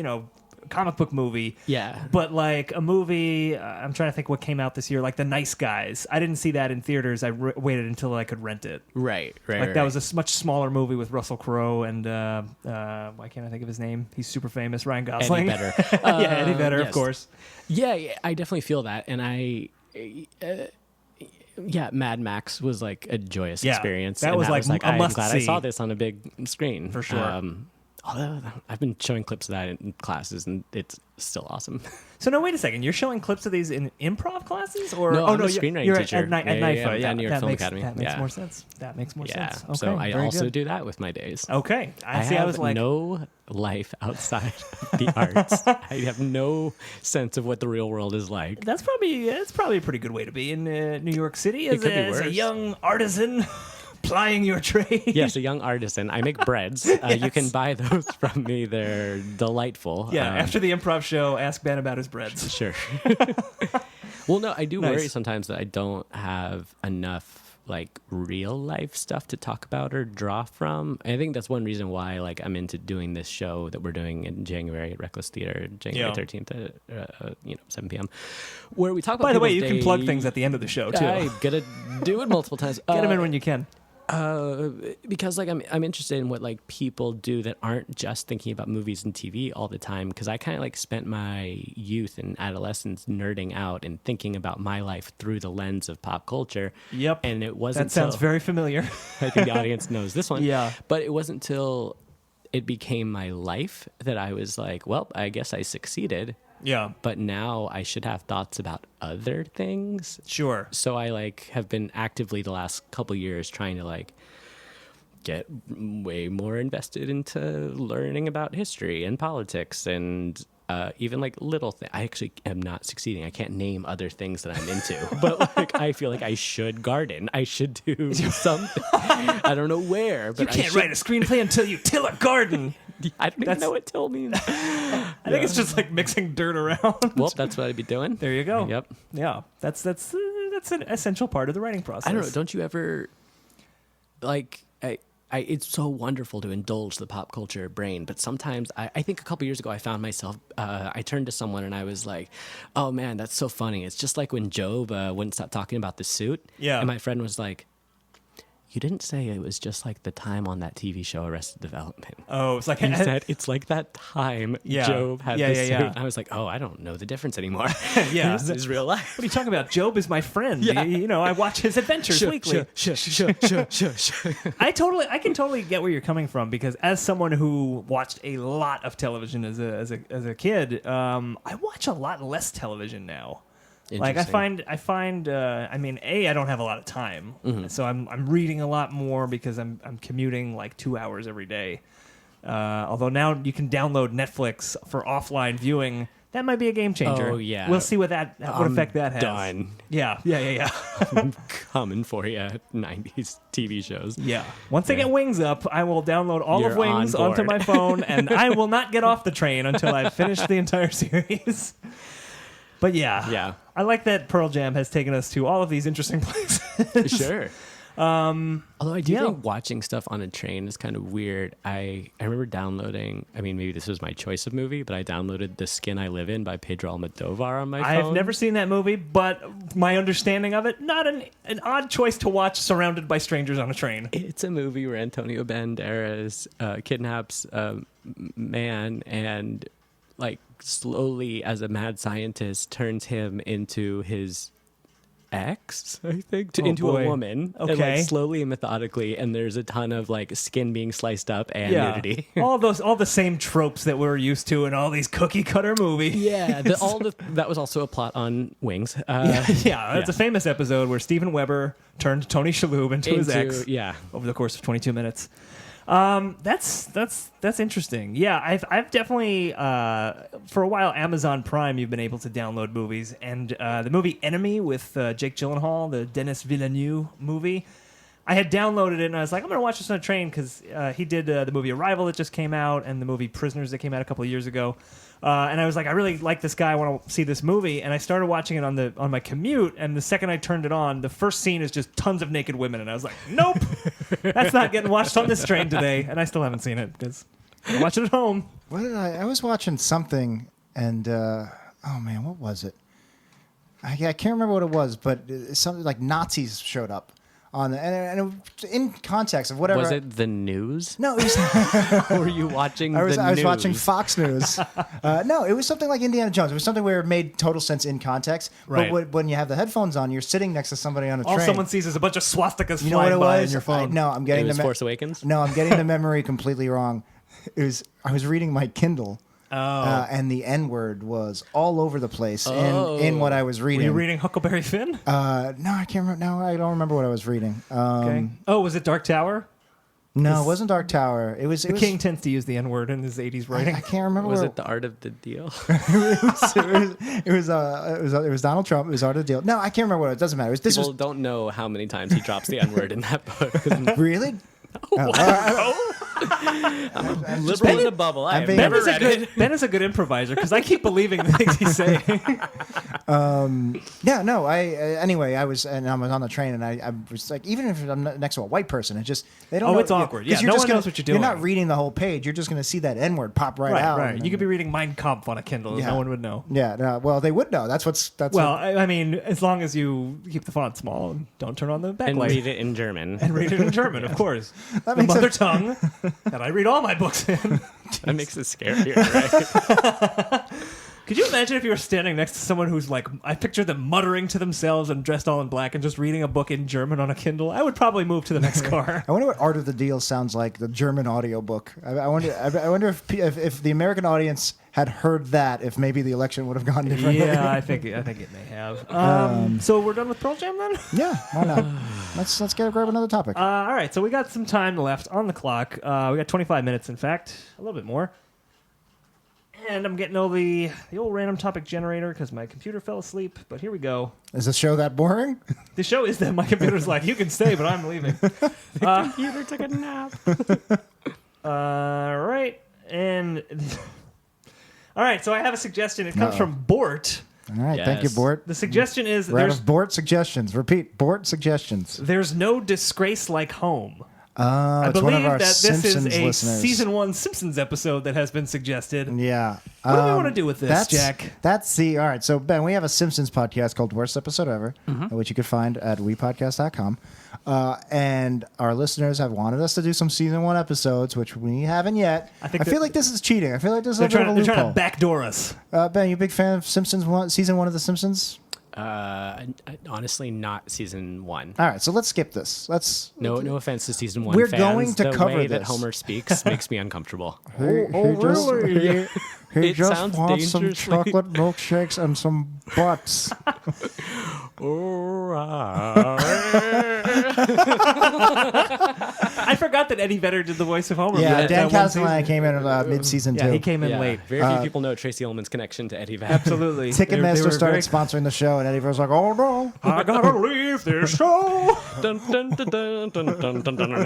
comic book movie. Yeah. But like a movie, I'm trying to think what came out this year, like The Nice Guys. I didn't see that in theaters. I waited until I could rent it. Right. Like that was a much smaller movie with Russell Crowe and why can't I think of his name? He's super famous. Ryan Gosling. Eddie Vedder. Yeah, Eddie Vedder, yes. of course. Yeah, I definitely feel that, and Mad Max was like a joyous experience. That and was like a I'm must glad I see. saw this on a big screen For sure. Although I've been showing clips of that in classes, and it's still awesome. So no, wait a second. You're showing clips of these in improv classes, or No, I'm a you're- screenwriting you're teacher. at NIFA. Yeah, New York that Film makes, Academy. That makes Yeah. more sense. That makes more Yeah, sense. Okay, so I very also good. do that with my days. Okay, I see. have I was like, no life outside of the arts. I have no sense of what the real world is like. that's probably a pretty good way to be in New York City as, could be as a worse. young artisan plying your trade. Yes, a young artisan. I make breads. You can buy those from me. They're delightful. Yeah, after the improv show, ask Ben about his breads. Sure. Well, no, I do Nice. worry sometimes that I don't have enough like real life stuff to talk about or draw from. And I think that's one reason why like I'm into doing this show that we're doing in January at Reckless Theater, January 13th at 7 p.m. where we talk about By the way, people's you can plug things at the end of the show too. I gotta do it multiple times. Get them in when you can. Because like I'm interested in what like people do that aren't just thinking about movies and TV all the time. Because I kind of like spent my youth and adolescence nerding out and thinking about my life through the lens of pop culture. Yep. And it wasn't. That sounds very familiar. I think the audience knows this one. Yeah. But it wasn't until it became my life that I was like, well, I guess I succeeded. Yeah. But now I should have thoughts about other things. Sure. So I like have been actively the last couple years trying to like get way more invested into learning about history and politics and even like little things. I actually am not succeeding. I can't name other things that I'm into, but like I feel like I should garden. I should do something. I don't know where, but You can't write a screenplay until you till a garden. I don't even know what till means. I think it's just like mixing dirt around. Well, that's what I'd be doing. There you go. Yep. Yeah, that's an essential part of the writing process. I don't know. Don't you ever like? It's so wonderful to indulge the pop culture brain, but sometimes I think a couple years ago I found myself. I turned to someone and I was like, "Oh man, that's so funny." It's just like when Job wouldn't stop talking about the suit. Yeah. And my friend was like, "You didn't say it was just like the time on that TV show Arrested Development." Oh, it's like He said it's like that time Job had the suit. And I was like, "Oh, I don't know the difference anymore." Yeah. This is real life. What are you talking about? Job is my friend. Yeah. You know, I watch his adventures weekly. Sure. I can totally get where you're coming from because as someone who watched a lot of television as a kid, I watch a lot less television now. Like I find I mean, I don't have a lot of time, so I'm reading a lot more because I'm commuting like 2 hours every day. Although now you can download Netflix for offline viewing. That might be a game changer. Oh, yeah. We'll see what effect that has. Done. Yeah. I'm coming for you. 90s TV shows. Yeah. Once I get Wings up, I will download all of You're Wings on onto board. my phone, and I will not get off the train until I've finished the entire series. But yeah, I like that Pearl Jam has taken us to all of these interesting places. Sure. Although I do think watching stuff on a train is kind of weird. I remember downloading, I mean, maybe this was my choice of movie, but I downloaded The Skin I Live In by Pedro Almodovar on my phone. I've never seen that movie, but my understanding of it, not an odd choice to watch surrounded by strangers on a train. It's a movie where Antonio Banderas kidnaps a man and, like, slowly, as a mad scientist, turns him into his ex, I think, into a woman. Okay. And, like, slowly and methodically, and there's a ton of like skin being sliced up and nudity. all the same tropes that we're used to in all these cookie cutter movies. Yeah, that was also a plot on Wings. It's a famous episode where Steven Weber turned Tony Shalhoub into his ex. Yeah, over the course of 22 minutes. That's interesting. Yeah, I've definitely for a while Amazon Prime you've been able to download movies, and the movie Enemy with Jake Gyllenhaal, the Denis Villeneuve movie. I had downloaded it and I was like, I'm gonna watch this on a train because he did the movie Arrival that just came out and the movie Prisoners that came out a couple of years ago. And I was like, I really like this guy. I want to see this movie. And I started watching it on my commute. And the second I turned it on, the first scene is just tons of naked women. And I was like, nope, that's not getting watched on this train today. And I still haven't seen it because I watch it at home. What did I was watching something and oh man, what was it? I can't remember what it was, but something like Nazis showed up on the, and in context of whatever. Was it the news? No, it was. Or were you watching I was news? watching Fox News. No, it was something like Indiana Jones. It was something where it made total sense in context. Right. But when you have the headphones on, you're sitting next to somebody on a All train. someone sees is a bunch of swastikas You know what flying it by on was? your phone. No, I'm It getting was the Force Awakens? No, I'm getting the memory completely wrong. I was reading my Kindle. And the N-word was all over the place in what I was reading. Were you reading Huckleberry Finn? No, I can't remember. No, I don't remember what I was reading. Okay. Oh, was it Dark Tower? No, it wasn't Dark Tower. It was The King tends to use the N-word in his 80s writing. I can't remember. Was where it The Art of the Deal? it was Donald Trump. It was Art of the Deal. No, I can't remember what it. Doesn't matter. People don't know how many times he drops the N-word in that book. Really? I'm liberal in a bubble. I have being- never read it. Ben is a good improviser because I keep believing the things he's saying. Yeah, no. Anyway, I was on the train and I was like, even if I'm next to a white person, they don't. Oh, know, it's awkward. 'cause Yeah, no one knows what you're doing. You're not reading the whole page. You're just going to see that N-word pop right out. Right. You could be reading Mein Kampf on a Kindle and Yeah. no one would know. Yeah. No, well, they would know. That's Well, what, I mean, as long as you keep the font small and don't turn on the backlight. And read it in German. And read it in German, of course. The makes mother tongue that I read all my books in. That makes it scarier, right? Could you imagine if you were standing next to someone who's like, I picture them muttering to themselves and dressed all in black and just reading a book in German on a Kindle? I would probably move to the next car. I wonder what Art of the Deal sounds like, the German audiobook. I wonder if the American audience had heard that, if maybe the election would have gone differently. Yeah, I think it may have. So we're done with Pearl Jam then? Yeah, why not? Let's grab another topic. All right, so we got some time left on the clock. We got 25 minutes, in fact, a little bit more. And I'm getting all the old random topic generator because my computer fell asleep. But here we go. Is the show that boring? The show is that my computer's like, you can stay, but I'm leaving. Computer took a nap. All right, and all right. So I have a suggestion. It comes from Bort. All right, thank you, Yes. Bort. The suggestion is We're out of Bort suggestions. Repeat, Bort suggestions. there's no disgrace like home. I I one believe of our that this Simpsons is a listeners. season 1 Simpsons episode that has been suggested. Yeah. What do we want to do with this, Jack? That's all right. So, Ben, we have a Simpsons podcast called Worst Episode Ever, which you could find at wepodcast.com. And our listeners have wanted us to do some season 1 episodes, which we haven't yet. I feel like this is cheating. I feel like this is a bit of a They're trying loophole. to backdoor us. Ben, you a big fan of season 1 of The Simpsons? Honestly, not season 1. All right, so let's skip this. No offense to season 1 We're fans. going to the cover way that this. Homer speaks makes me uncomfortable. He It just sounds wants some dangerously- chocolate milkshakes and some butts. I forgot that Eddie Vedder did the voice of Homer. Yeah, that Dan one Castellan season. came in mid-season Yeah, too. he came in Yeah, late. very few people know Tracy Ullman's connection to Eddie Vedder. Absolutely. They Ticketmaster were started very- sponsoring the show, and Eddie was like, "Oh no, I gotta leave this show. Dun, dun, dun, dun, dun, dun, dun, dun.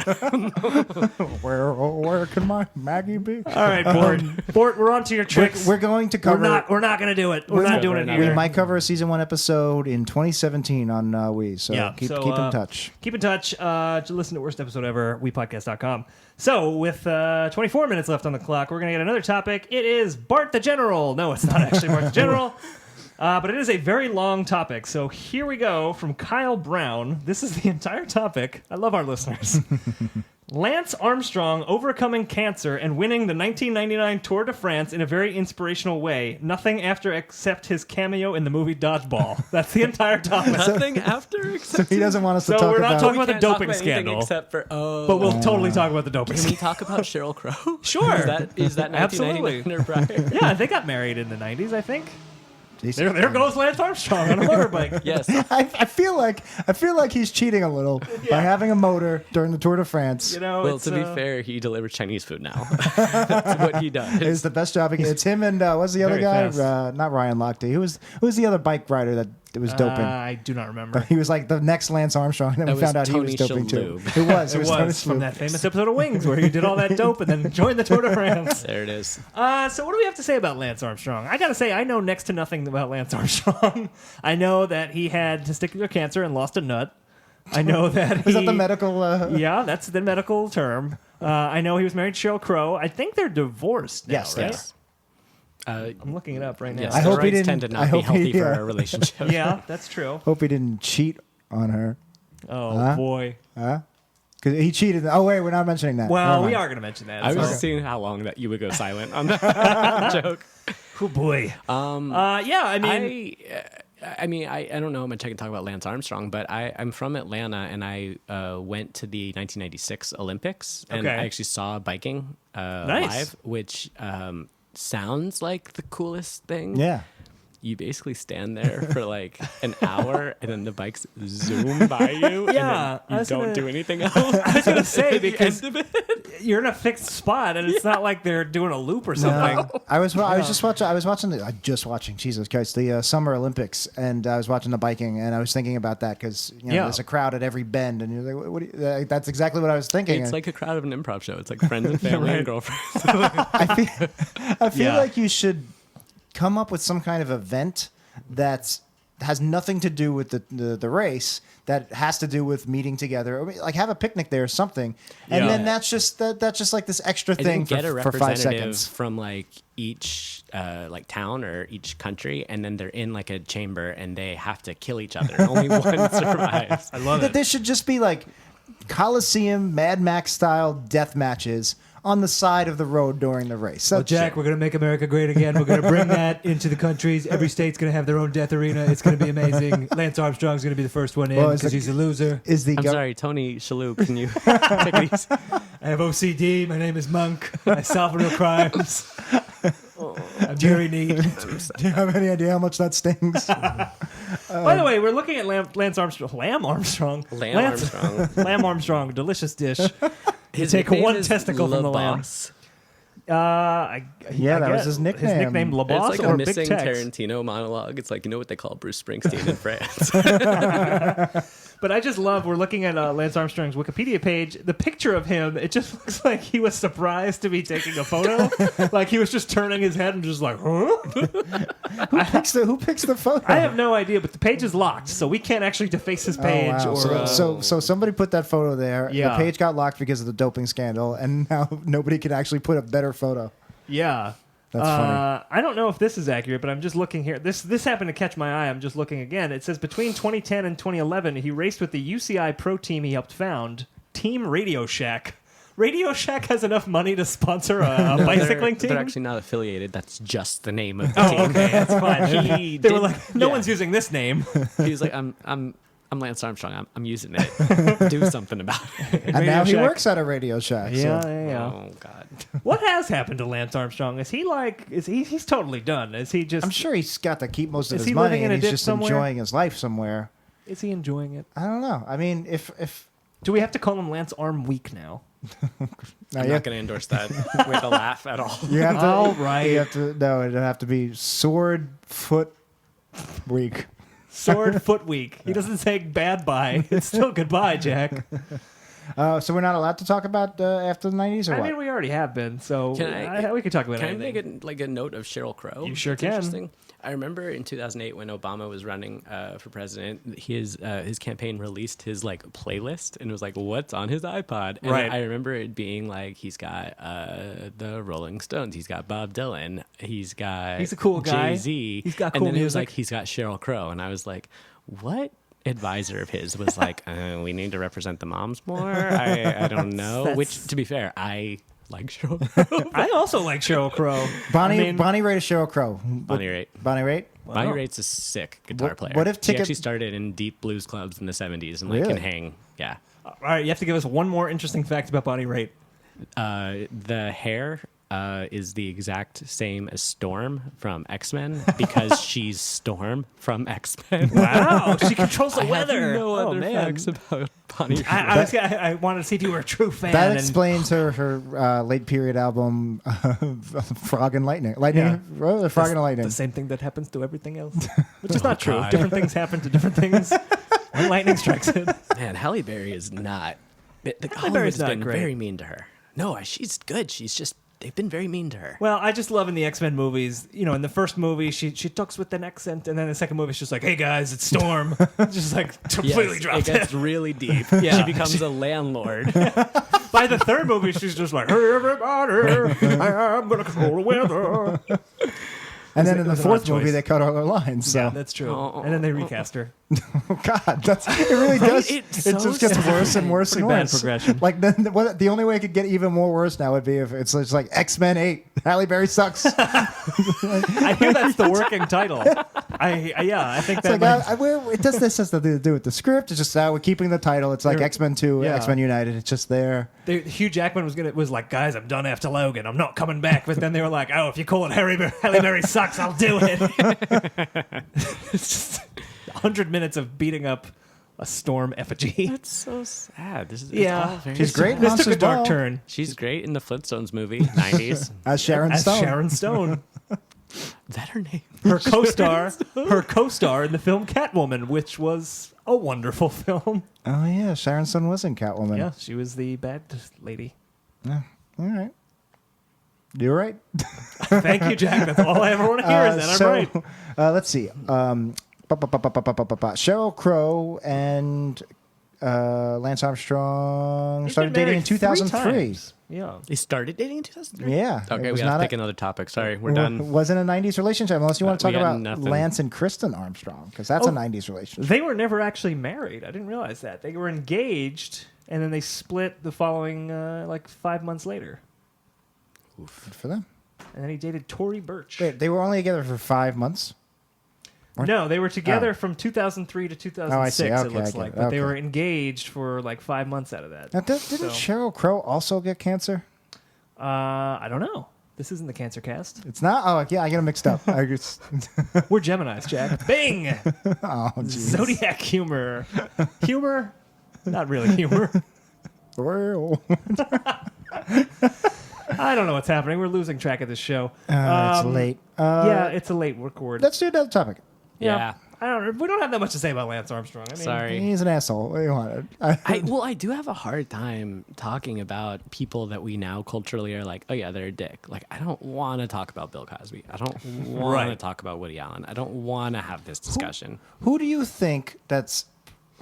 where can my Maggie be?" All right, Bort. Bort, we're on to your tricks. We're going to cover. We're not gonna do it. We're not doing it not We either. might cover a season 1 episode in 2017 on Wii. So Yeah, keep so, in touch. Keep in touch. To listen to Worst Episode Ever, wepodcast.com. So, with 24 minutes left on the clock, we're going to get another topic. It is Bart the General. No, it's not actually Bart the General. But it is a very long topic. So here we go from Kyle Brown. This is the entire topic. I love our listeners. Lance Armstrong overcoming cancer and winning the 1999 Tour de France in a very inspirational way. Nothing after except his cameo in the movie Dodgeball. That's the entire topic. Nothing after except He doesn't want us to So talk we're not about. talking about the Can't talk doping about anything scandal. except for But we'll totally talk about the doping Can we scandal. talk about Sheryl Crow? Sure. Is that 1999 or prior? Yeah, they got married in the 90s, I think. Jeez. There goes Lance Armstrong on a motorbike. Yes. I feel like he's cheating a little by having a motor during the Tour de France. You know, Well, it's, to be fair, he delivers Chinese food now. That's what he does. It's the best job. It's him and what's the other Very guy? fast. Not Ryan Lochte. Who was the other bike rider that was doping? I do not remember. He was like the next Lance Armstrong, and then That we found was out he was Tony doping too. Shalhoub. It was. It was Tony from Shalhoub. that famous episode of Wings where he did all that dope and then joined the Tour de France. There it is. So what do we have to say about Lance Armstrong? I gotta say, I know next to nothing about Lance Armstrong. I know that he had testicular cancer and lost a nut. I know that Is that the medical? Yeah, that's the medical term. I know he was married to Sheryl Crow. I think they're divorced now, Yes, right? yes. I'm looking it up right now. Yes, I hope he steroids didn't- tend to I not be hope he- healthy for yeah. a relationship. Yeah, that's true. Hope he didn't cheat on her. Oh, Huh? boy. Because he cheated. Oh wait, we're not mentioning that. Well, Never we mind. are going to mention that. I was so- seeing how long that you would go silent on that joke. Oh, boy. Yeah, I mean... I don't know how much I can talk about Lance Armstrong, but I'm from Atlanta, and I went to the 1996 Olympics, and Okay. I actually saw biking Nice. live, which sounds like the coolest thing. Yeah. you basically stand there for like an hour, and then the bikes zoom by you, Yeah, and then you don't do anything else. I was gonna say At the because end of it. you're in a fixed spot, and it's not like they're doing a loop or something. No, I was just watching Jesus Christ the Summer Olympics, and I was watching the biking, and I was thinking about that because there's a crowd at every bend, and you're like, what do you, that's exactly what I was thinking. It's like a crowd of an improv show. It's like friends and family and girlfriends. I feel Yeah. like you should come up with some kind of event that has nothing to do with the race, that has to do with meeting together, or like have a picnic there or something, and then that's just like this extra thing get a for 5 representative seconds. from like each like town or each country, and then they're in like a chamber and they have to kill each other. Only one survives. I love That it. there should just be like Coliseum Mad Max style death matches on the side of the road during the race. Well, Jack, we're going to make America great again. We're going to bring that into the countries. Every state's going to have their own death arena. It's going to be amazing. Lance Armstrong's going to be the first one in because he's a loser. I'm sorry, Tony Shalhoub, can you take it easy? I have OCD. My name is Monk. I solve real crimes. I'm very neat. Do you have any idea how much that stings? By the way, we're looking at Lance Armstrong. Lamb Armstrong. Armstrong. Lamb Armstrong. Delicious dish. His take nickname one is testicle from the lamb. LaBosse. That was his nickname. His nickname, LaBosse, It's like or a Big missing Tex? Tarantino monologue. It's like, you know what they call Bruce Springsteen in France. But I just love, we're looking at Lance Armstrong's Wikipedia page. The picture of him, it just looks like he was surprised to be taking a photo. Like he was just turning his head and just like, huh? Who picks the photo? I have no idea, but the page is locked, so we can't actually deface his page. Oh, wow. So somebody put that photo there. Yeah. The page got locked because of the doping scandal, and now nobody can actually put a better photo. Yeah. That's funny. I don't know if this is accurate, but I'm just looking here. This happened to catch my eye. I'm just looking again. It says between 2010 and 2011, he raced with the UCI pro team he helped found, Team Radio Shack. Radio Shack has enough money to sponsor a bicycling team? They're actually not affiliated. That's just the name of the Oh, team. okay, that's fine. They were did- like, no one's using this name. He was like, I'm Lance Armstrong. I'm using it. Do something about it. And now he Shack. works at a Radio Shack. Yeah, So. yeah. Oh God. What has happened to Lance Armstrong? Is he like? He's totally done? Is he just? I'm sure he's got to keep most of Is his he money, living in and a he's ditch just somewhere? enjoying his life somewhere. Is he enjoying it? I don't know. I mean, if Do we have to call him Lance Arm Week now? I'm you, not going to endorse that with a laugh at all. you have to, All right. you have to. No, it'd have to be Sword Foot Week. Sword Foot Week. He doesn't say bad bye. It's still goodbye, Jack. So we're not allowed to talk about after the 90s, or I what? mean, we already have been, so Can we could talk about Can I anything. make a note of Sheryl Crow? You sure It's can. Interesting. I remember in 2008 when Obama was running for president, his campaign released his like playlist and it was like, what's on his iPod? And Right. I remember it being like, he's got the Rolling Stones, he's got Bob Dylan, he's got He's a cool guy. Jay-Z, He's got and cool then it was music. like he's got Sheryl Crow, and I was like, what? Advisor of his was like, we need to represent the moms more. I don't know. Which, to be fair, I like Sheryl Crow. I also like Sheryl Crow. Bonnie I mean- Raitt is Sheryl Crow. Bonnie Raitt. Bonnie Raitt? Bonnie Raitt's a sick guitar What- player. what if she ticket- actually started in deep blues clubs in the 70s and like Really? can hang? Yeah. All right, you have to give us one more interesting fact about Bonnie Raitt. The hair is the exact same as Storm from X-Men because she's Storm from X-Men. Wow, she controls the I have weather. no Oh, other man. facts about Bonnie Raitt. I wanted to see if you were a true fan. That and- explains her late period album, Frog and Lightning. Frog and Lightning. the same thing that happens to everything else, which is not true. God. Different things happen to different things. When lightning strikes it. Man, Halle Berry is not. Berry's Hollywood's not been great. very mean to her. No, she's good. She's just they've been very mean to her. Well, I just love in the X-Men movies, you know, in the first movie, she talks with an accent, and then the second movie, she's just like, hey guys, it's Storm. Just like completely Yes, dropped it gets really deep. Yeah. She becomes a landlord. By the third movie, she's just like, hey everybody, I'm going to control the weather. And then in it the was an fourth odd choice. movie, they cut all her lines. So. Yeah, that's true. And then they recast her. God, it really does. It's It so just gets sad. worse and worse and Pretty bad worse. progression. Like the only way it could get even more worse now would be if it's just like X-Men 8. Halle Berry sucks. I hear that's the working title. I think It's that like, it does this has nothing to do with the script. It's just we're keeping the title. It's like X-Men 2, Yeah. X-Men United. It's just there. Hugh Jackman was like, guys, I'm done after Logan. I'm not coming back. But then they were like, oh, if you call it Halle Berry sucks, I'll do it. It's just 100 minutes of beating up a Storm effigy. That's so sad. This is Yeah. It's all very She's great in This Monsters took a dark Ball. turn. She's great in the Flintstones movie, 90s. As Sharon As Stone. Sharon Stone. Is that her name? Her co-star in the film Catwoman, which was a wonderful film. Oh, yeah. Sharon Stone was in Catwoman. Yeah, she was the bad lady. Yeah. All right. You're right. Thank you, Jack. That's all I ever want to hear is that I'm right. Let's see. Sheryl Crow and Lance Armstrong He's started been dating in married 3 2003. times. Yeah. They started dating in 2003? Yeah. Okay, It we was got not to pick another topic. Sorry, we're It done. wasn't a 90s relationship unless you want to We talk got about nothing. Lance and Kristen Armstrong because that's a 90s relationship. They were never actually married. I didn't realize that. They were engaged, and then they split the following, 5 months later. Good for them. And then he dated Tory Burch. Wait, they were only together for 5 months? No, they were together from 2003 to 2006, Okay, it looks I get like. it. But they Okay. were engaged for 5 months out of that. Now, didn't So- Sheryl Crow also get cancer? I don't know. This isn't the Cancer Cast. It's not? Oh, yeah, I get them mixed up. I just, We're Geminis, Jack. Bing! oh, geez. Zodiac humor. Humor? Not really humor. Well, I don't know what's happening. We're losing track of this show. it's late. Yeah, it's a late record. Let's do another topic. Yeah. We don't have that much to say about Lance Armstrong. I mean, Sorry. He's an asshole. What do you want? I do have a hard time talking about people that we now culturally are like, oh yeah, they're a dick. Like, I don't want to talk about Bill Cosby. I don't want to talk about Woody Allen. I don't want to have this discussion. Who do you think that's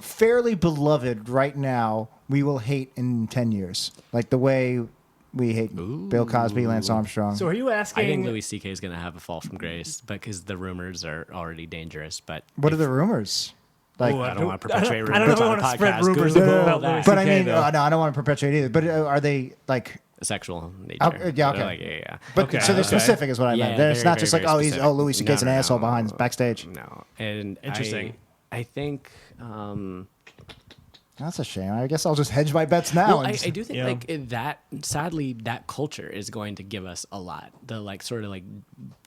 fairly beloved right now we will hate in 10 years? Like the way we hate Bill Cosby, Lance Armstrong. So are you asking? I think Louis C.K. is going to have a fall from grace because the rumors are already dangerous. But What are the rumors? Like, Ooh, I don't want to perpetuate I don't know rumors if I on want the to spread podcast. rumors Google about that. Louis but I CK, mean, though. no, I don't want to perpetuate either. But are they like? Sexual nature. Yeah, okay. They're like, yeah. But Okay, so they're okay. specific, is what I Yeah, meant. It's very, not very, just like, very oh, he's specific. Louis C.K.'s an asshole behind backstage. No, and Interesting. I think. That's a shame. I guess I'll just hedge my bets now. Well, I and do think Yeah. that sadly that culture is going to give us a lot. The sort of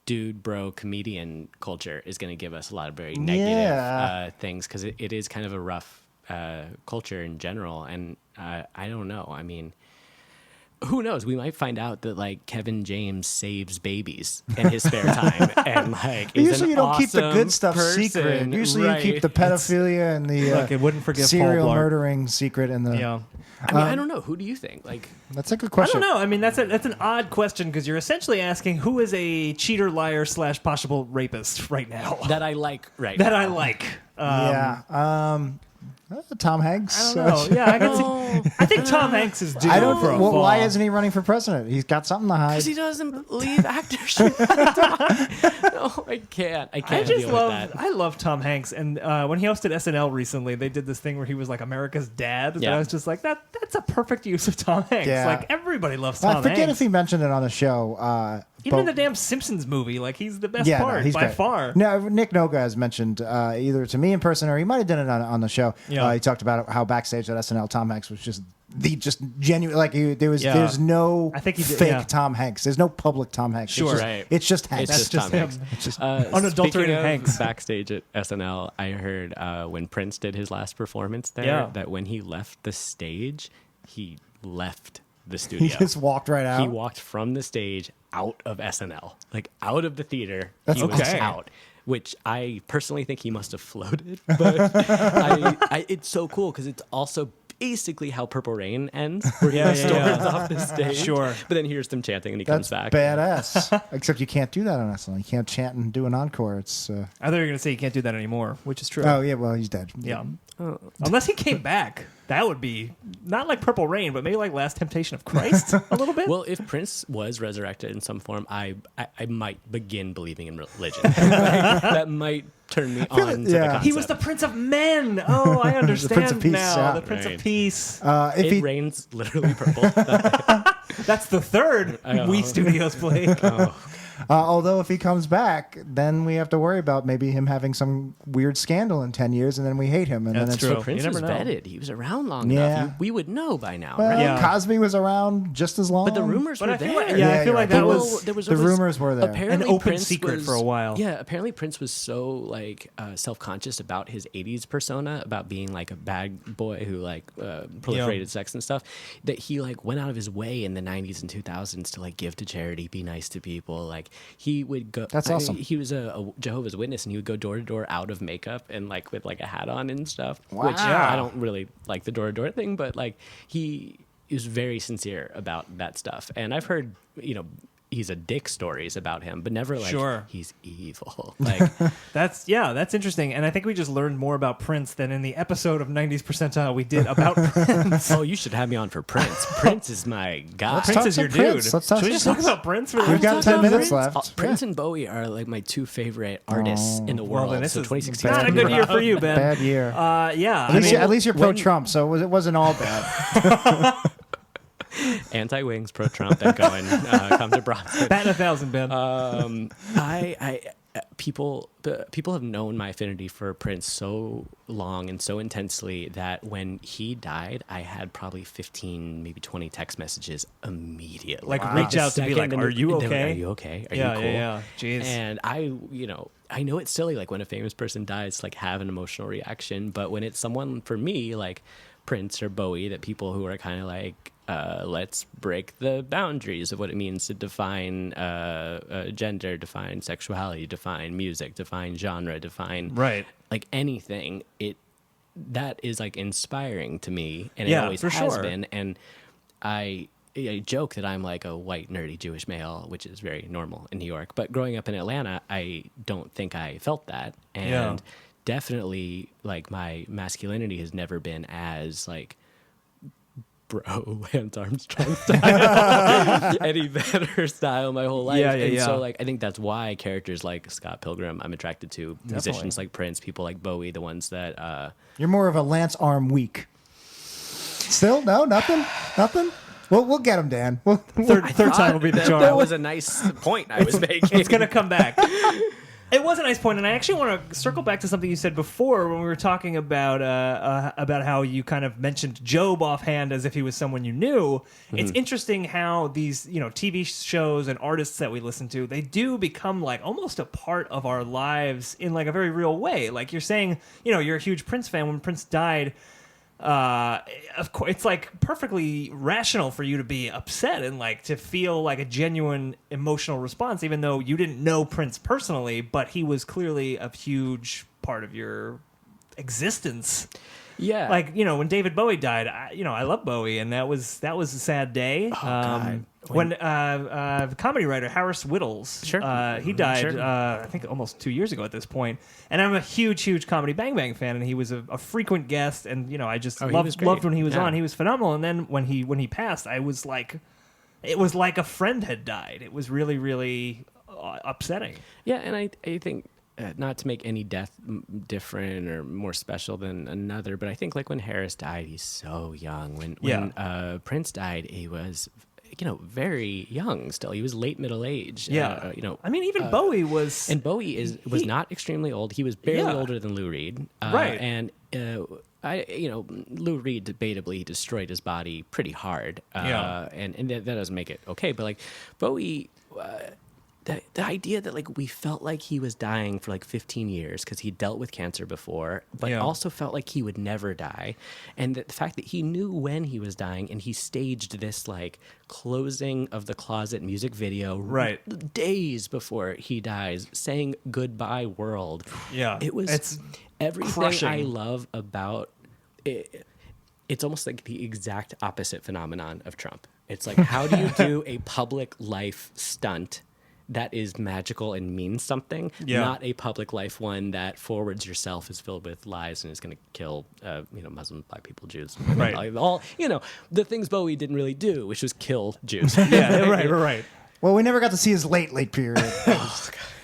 dude bro comedian culture is going to give us a lot of very negative things because it is kind of a rough culture in general. And I don't know. I mean, who knows? We might find out that Kevin James saves babies in his spare time, and is usually an you don't keep the awesome good stuff person. secret. Usually Right. you keep the pedophilia and the Look, it wouldn't forgive serial Paul Blart. murdering secret. And the Yeah. I mean, I don't know. Who do you think? that's a good I question. don't know. I mean, that's an odd question because you're essentially asking who is a cheater, liar / possible rapist right now that I like right that now. I like. Tom Hanks. I don't know. Yeah, I think Tom Hanks is due I don't. for a Well, why fall. isn't he running for president? He's got something to hide. Because he doesn't believe actors should die. No, I can't. I I can't just deal love. with that. I love Tom Hanks, and when he hosted SNL recently, they did this thing where he was like America's dad. And Yeah. I was just like, that's a perfect use of Tom Hanks. Yeah. Like everybody loves Tom I forget Hanks. if he mentioned it on the show. Even in but- the damn Simpsons movie, he's the best no, part he's by great. far. No, Nick Noga has mentioned either to me in person or he might have done it on the show. Yeah. He talked about how backstage at SNL, Tom Hanks was just genuine. Yeah. There's no I think he did, fake yeah. Tom Hanks. There's no public Tom Hanks. Sure. It's just, Right. it's just Hanks. It's That's just just Tom him. Hanks. Unadulterated Speaking of Hanks. backstage at SNL, I heard when Prince did his last performance there Yeah. that when he left the stage, he left the He studio. just walked right out. He walked from the stage out of SNL, out of the theater. That's he was okay. out, which I personally think he must have floated. But it's so cool because it's also basically how Purple Rain ends, where he storms off the stage. Sure. But then hears them chanting and he That's comes back. badass. Except you can't do that on SNL. You can't chant and do an encore. It's. I thought you were going to say you can't do that anymore, which is true. Oh yeah, well he's dead. Yeah. Unless he came back. That would be not like Purple Rain, but maybe like Last Temptation of Christ a little bit. Well, if Prince was resurrected in some form, I might begin believing in religion. that might turn me on to the concept. he was the Prince of Men. Oh, I understand Prince of Peace, now. yeah. The Prince Right. of Peace. If It he, rains literally purple. That's the third I know. Wii Studios play. Although if he comes back, then we have to worry about maybe him having some weird scandal in 10 years, and then we hate him. And That's then it's true. Prince You was never know. vetted. He was around long Yeah. enough. We would know by now, Well, right? Yeah. Cosby was around just as long. But the rumors But were I feel there. like, yeah, I feel you're like right. that was There was the always- rumors were there. Apparently an open Prince secret was- for a while. Yeah, apparently Prince was so like self-conscious about his 80s persona, about being like a bad boy who like proliferated sex and stuff, that he like went out of his way in the 90s and 2000s to like give to charity, be nice to people. Like he would go. That's awesome. He was a Jehovah's Witness, and he would go door to door out of makeup and like with like a hat on and stuff. Which Wow. I don't really like the door to door thing, but like he is very sincere about that stuff. And I've heard, he's a dick stories about him, but never like Sure. he's evil. Like That's interesting. And I think we just learned more about Prince than in the episode of 90s Percentile we did about Prince. oh, you should have me on for Prince. Prince is my guy. Let's Prince talk is your some Prince. dude. Let's talk Should we some just talk Prince. about Prince? For We've got Talk 10 about minutes Prince. left. Prince and Bowie are like my two favorite artists in the Well, world. then this so is 2016 not a good year for you, Ben. Bad year. Yeah. At least you're pro-Trump, so it wasn't all bad. anti-wings, pro-Trump, and going come to Bronx. Bat 1,000, Ben. People have known my affinity for Prince so long and so intensely that when he died, I had probably 15, maybe 20 text messages immediately. Like, reach The out to be like, second "Are you they were, okay? Are you okay? Are Yeah, you cool?" yeah. Jeez. And I know it's silly, like when a famous person dies, like have an emotional reaction, but when it's someone for me, like Prince or Bowie, that people who are kind of like, let's break the boundaries of what it means to define gender, define sexuality, define music, define genre, define Right. like anything. That is like inspiring to me, and it Yeah, always for has sure. been. And I joke that I'm like a white nerdy Jewish male, which is very normal in New York. But growing up in Atlanta, I don't think I felt that, and Yeah. definitely like my masculinity has never been as like bro Lance Armstrong style any better style my whole life. Yeah, And yeah. so like I think that's why characters like Scott Pilgrim I'm attracted to, musicians like Prince, people like Bowie, the ones that You're more of a Lance Arm weak. Still? No? Nothing? We'll get him, Dan. Third time will be the charm. that was a nice point I was making. It's going to come back. It was a nice point, and I actually want to circle back to something you said before when we were talking about how you kind of mentioned Job offhand as if he was someone you knew. It's interesting how these TV shows and artists that we listen to, they do become like almost a part of our lives in like a very real way. Like you're saying, you're a huge Prince fan. When Prince died, of course, it's like perfectly rational for you to be upset and like to feel like a genuine emotional response, even though you didn't know Prince personally, but he was clearly a huge part of your existence. Yeah. Like, when David Bowie died, I love Bowie, and that was a sad day. God. When comedy writer Harris Whittles, Sure. he died, Sure. I think almost 2 years ago at this point. And I'm a huge Comedy Bang Bang fan, and he was a frequent guest, and I just he was great. loved when he was Yeah. on. He was phenomenal. And then when he passed, I was like, it was like a friend had died. It was really, really upsetting. Yeah, and I think not to make any death different or more special than another, but I think like when Harris died, he's so young. When Prince died, he was very young still. He was late middle age. Yeah. I mean, even Bowie was. And Bowie was not extremely old. He was barely Yeah. older than Lou Reed. Right. And Lou Reed debatably destroyed his body pretty hard. Yeah. And that doesn't make it okay. But like Bowie, the idea that like we felt like he was dying for like 15 years because he dealt with cancer before, but Yeah. also felt like he would never die, and the fact that he knew when he was dying and he staged this like closing of the closet music video Right. days before he dies, saying goodbye world. Yeah. It's everything crushing. I love about it. It's almost like the exact opposite phenomenon of Trump. It's like, how do you do a public life stunt that is magical and means something, not a public life one that forwards yourself, is filled with lies, and is going to kill, Muslims, black people, Jews, Right. like, all the things Bowie didn't really do, which was kill Jews. Yeah, right. Well, we never got to see his late period.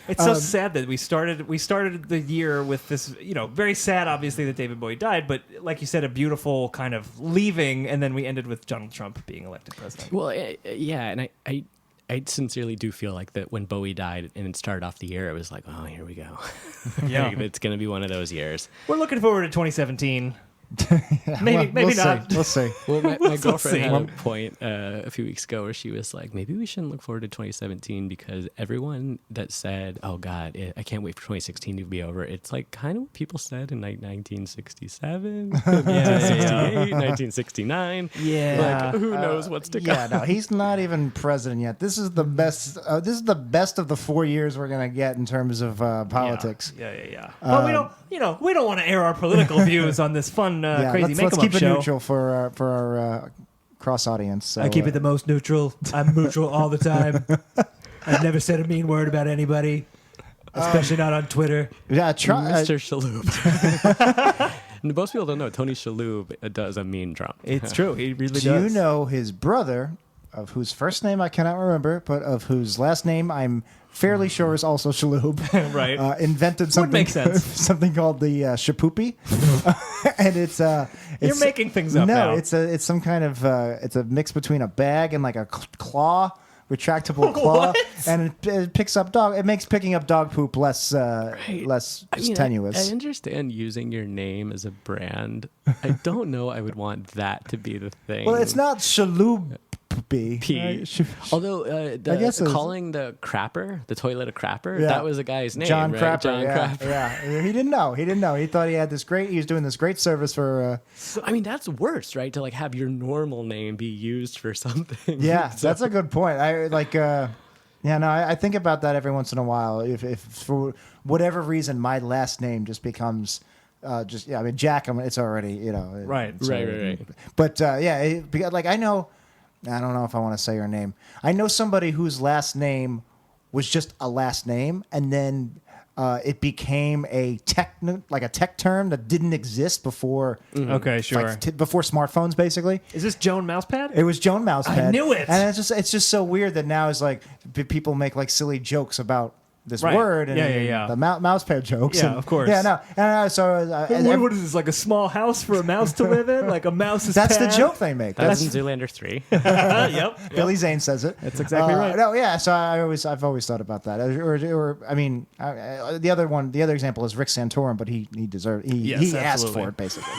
It's so sad that we started the year with this, very sad, obviously, that David Bowie died, but like you said, a beautiful kind of leaving, and then we ended with Donald Trump being elected president. Well, yeah, and I sincerely do feel like that when Bowie died and it started off the year, it was like, oh, here we go. Yeah. It's going to be one of those years. We're looking forward to 2017. Maybe maybe not. We'll see. Well, my girlfriend see. had a point a few weeks ago where she was like, maybe we shouldn't look forward to 2017 because everyone that said, oh, God, I can't wait for 2016 to be over. It's like kind of what people said in like 1967, 1968, 1969. Yeah. Like, who knows what's to come? Yeah, no, he's not even president yet. This is the best. This is the best of the 4 years we're gonna get in terms of politics. Yeah. But we don't want to air our political views on this fun, crazy let's make-em-up keep it show. neutral for our cross audience. So, I keep it the most neutral. I'm neutral all the time. I've never said a mean word about anybody, especially not on Twitter. Yeah, Mr. Shalhoub. Most people don't know Tony Shalhoub does a mean Trump. It's true. He really Do does. you know his brother, of whose first name I cannot remember, but of whose last name I'm fairly sure is also Shalhoub, Right. Invented something. make sense. Something called the Shapoopy, and it's You're making things up no, now. it's some kind of it's a mix between a bag and like a claw, retractable claw, and it picks up dog. It makes picking up dog poop less tenuous. I understand using your name as a brand. I don't know I would want that to be the thing. Well, it's not Shalhoub. P. Although I guess calling the crapper, the toilet a crapper, Yeah. that was a guy's name, John right? Crapper. John Yeah, Crapper. yeah. He didn't know. He thought he had this great. He was doing this great service for. I mean, that's worse, right? To like have your normal name be used for something. Yeah, So- that's a good point. I like. I think about that every once in a while. If for whatever reason my last name just becomes. Jack. It's already Right. Right. But because I know. I don't know if I want to say her name. I know somebody whose last name was just a last name, and then it became a tech term that didn't exist before. Okay, sure. Before smartphones, basically. Is this Joan Mousepad? It was Joan Mousepad. I knew it. And it's just so weird that now it's like people make like silly jokes about this Right. word and Yeah. the mousepad jokes. Yeah, and, of course. Yeah, no. And What is this, like a small house for a mouse to live in? Like a mouse's that's the pad? joke they make. That's in Zoolander 3. Yep. Billy Zane says it. That's exactly right. No, yeah. So I've always thought about that. The other example is Rick Santorum, but he deserved. He asked absolutely. for it basically.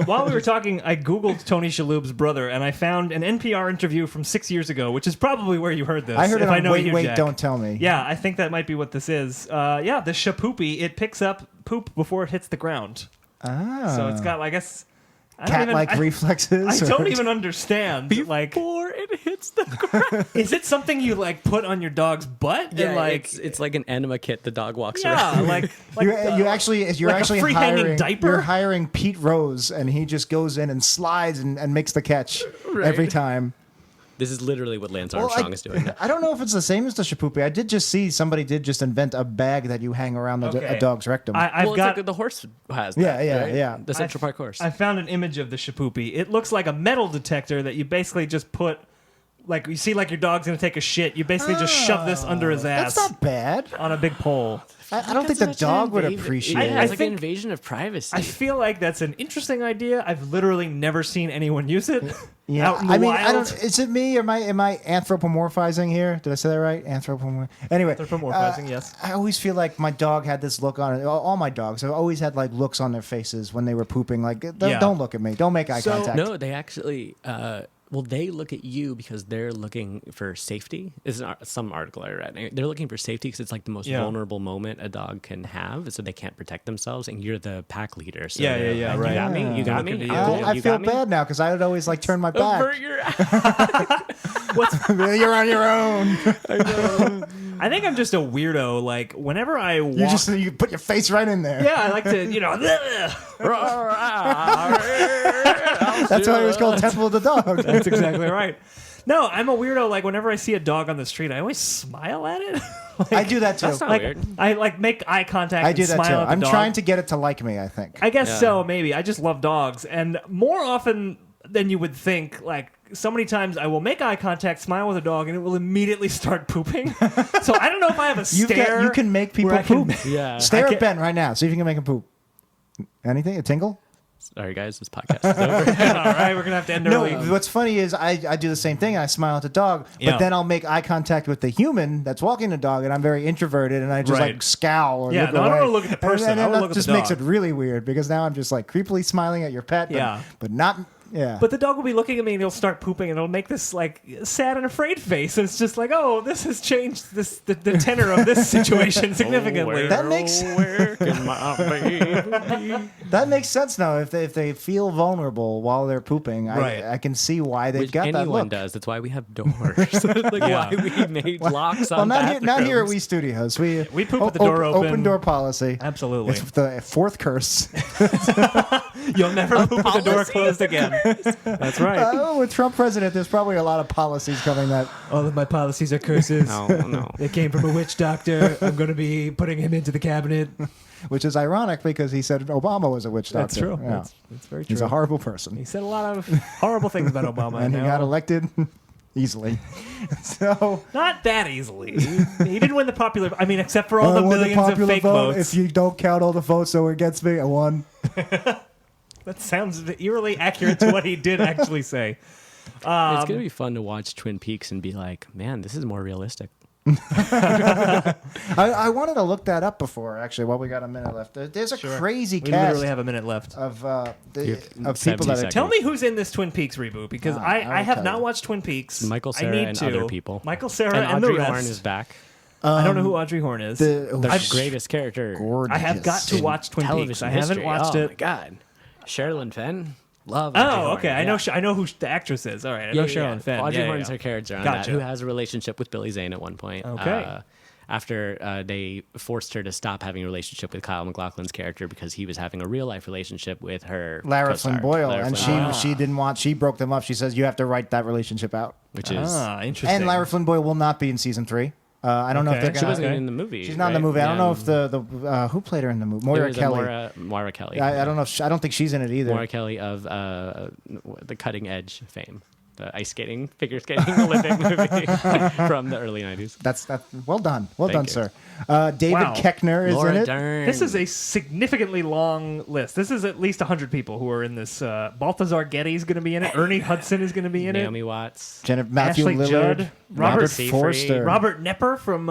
While we were talking, I Googled Tony Shalhoub's brother, and I found an NPR interview from 6 years ago, which is probably where you heard this. I heard if it I on know Wait, you, Wait, Jack. Don't Tell Me. Yeah, I think that might be what this is. The shapoopy, it picks up poop before it hits the ground. Ah. So it's got, I guess... Cat-like reflexes. I don't even understand. Before it hits the ground. Is it something you put on your dog's butt? Yeah, and, it's like an enema kit the dog walks around. You're actually like a free-hanging hiring diaper? You're hiring Pete Rose, and he just goes in and slides and makes the catch Right. every time. This is literally what Lance Armstrong is doing. I don't know if it's the same as the shapoopy. I did just see somebody did just invent a bag that you hang around a dog's rectum. I've Well, got it's like the horse has that, Yeah, right? yeah. The Central Park horse. I found an image of the shapoopy. It looks like a metal detector that you basically just put, like you see, like your dog's gonna take a shit. You basically just shove this under his ass That's not bad. on a big pole. I don't think the dog would appreciate Yeah, it. I it's like think- an invasion of privacy. I feel like that's an interesting idea. I've literally never seen anyone use it. Yeah, out in the I mean, wild. I don't. Is it me? Am I anthropomorphizing here? Did I say that right? Anyway, Anthropomorphizing, yes. I always feel like my dog had this look on it. All my dogs have always had like looks on their faces when they were pooping. Like, don't look at me. Don't make eye contact. No, they actually. They look at you because they're looking for safety. Is some article I read. They're looking for safety because it's like the most vulnerable moment a dog can have, so they can't protect themselves, and you're the pack leader. So Yeah, they're yeah, like, right. You got me. You got me. Looking to You you. cool? I You feel got me? bad now because I would always like turn my back. Avert your You're on your own. I think I'm just a weirdo. Like whenever I walk, You put your face right in there. yeah, I like to, That's why it was called Temple of the Dog. That's exactly right. No, I'm a weirdo. Like whenever I see a dog on the street, I always smile at it. I do that too. That's not like weird. I make eye contact. I do and that too. smile at the I'm dog. trying to get it to like me. I think. I guess Yeah. so. Maybe I just love dogs, and more often than you would think. Like so many times, I will make eye contact, smile with a dog, and it will immediately start pooping. So I don't know if I have a stare. You can make people where I can- poop. Yeah. Stare I at can- Ben right now. See if you can make him poop. Anything? A tingle? Sorry, guys, this podcast is over. All right, we're gonna have to end No, early. what's funny is I do the same thing. I smile at the dog, Yeah. but then I'll make eye contact with the human that's walking the dog, and I'm very introverted, and I just Right. like scowl or Yeah, look no, I don't away. wanna look at the person. And I wanna that look at the just makes dog. it really weird because now I'm just like creepily smiling at your pet, but not. Yeah. But the dog will be looking at me and he'll start pooping and it'll make this like sad and afraid face. And it's just like, oh, this has changed the tenor of this situation significantly. That makes- Where can my baby? That makes sense now. If they feel vulnerable while they're pooping, Right. I can see why they've Which got that anyone look. does. That's why we have doors. Like Yeah. why we made locks Well, on not here at bathrooms. We Studios. We poop with the door open. Open door policy. Absolutely. It's the fourth curse. You'll never poop with the door policy. closed again. That's right. With Trump president, there's probably a lot of policies coming that. All of my policies are curses. No. They came from a witch doctor. I'm going to be putting him into the cabinet. Which is ironic because he said Obama was a witch doctor. That's true. Yeah. That's very true. He's a horrible person. He said a lot of horrible things about Obama. And he now. got elected easily. So Not that easily. He didn't win the popular. I mean, except for all I the won millions of popular fake vote. votes. If you don't count all the votes that were against me, I won. That sounds eerily accurate to what he did actually say. It's gonna be fun to watch Twin Peaks and be like, man, this is more realistic. I wanted to look that up before, actually, while we got a minute left. There's a crazy We cast literally have a minute left. of You have people 70 that are. seconds. Tell me who's in this Twin Peaks reboot because Oh, I I'll have tell not you. watched Twin Peaks. Michael I Cera need and to. other people. Michael Cera And and, Audrey the rest. Horne is back. I don't know who Audrey Horne is. The greatest character. Gorgeous. I have got to in watch Twin Peaks. television I haven't history. watched Oh it. my god, Sherilyn Fenn. Love. Audrey Oh, Horne. okay. Yeah. I know who the actress is. All right, I know Sherilyn Fenn. Audrey Yeah, Horne's yeah. her character on Gotcha. that, who has a relationship with Billy Zane at one point. Okay. After they forced her to stop having a relationship with Kyle MacLachlan's character because he was having a real life relationship with her Lara co-star, Flynn Boyle, Lara and Flynn Boyle, she didn't want. She broke them up. She says you have to write that relationship out. which is Interesting. And Lara Flynn Boyle will not be in season 3. I don't know if Okay. they're she gonna. wasn't Okay. in the movie. She's not in the right? movie. I don't Yeah. know if the who played her in the movie. It Moira was Kelly. Moira Kelly. I don't know. I don't think she's in it either. Moira Kelly of the Cutting Edge fame, the ice skating, figure skating Olympic movie from the early 90s. That's well done. Well Thank done, you. sir. David Wow. Koechner is Laura in it. Dern. This is a significantly long list. This is at least 100 people who are in this. Balthazar Getty is going to be in it. Ernie Hudson is going to be in Naomi Watts. Matthew Ashley Lillard, Judd, Robert Seyfried, Forster, it. Robert Nepper from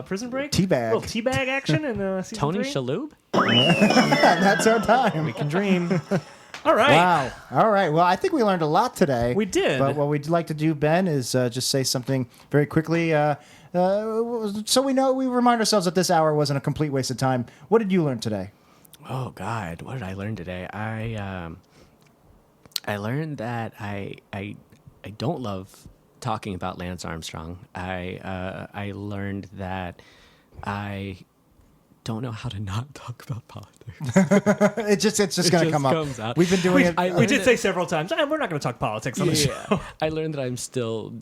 Prison Break. Teabag. Little Teabag action in season Tony 3. Shalhoub. That's our time. We can dream. All right. Wow. All right. Well, I think we learned a lot today. We did. But what we'd like to do, Ben, is just say something very quickly. So we remind ourselves that this hour wasn't a complete waste of time. What did you learn today? Oh God, what did I learn today? I learned that I don't love talking about Lance Armstrong. I learned that I don't know how to not talk about politics. It's just going to just come up. comes out. We've been doing it. We did say several times, we're not going to talk politics on the show. I learned that I'm still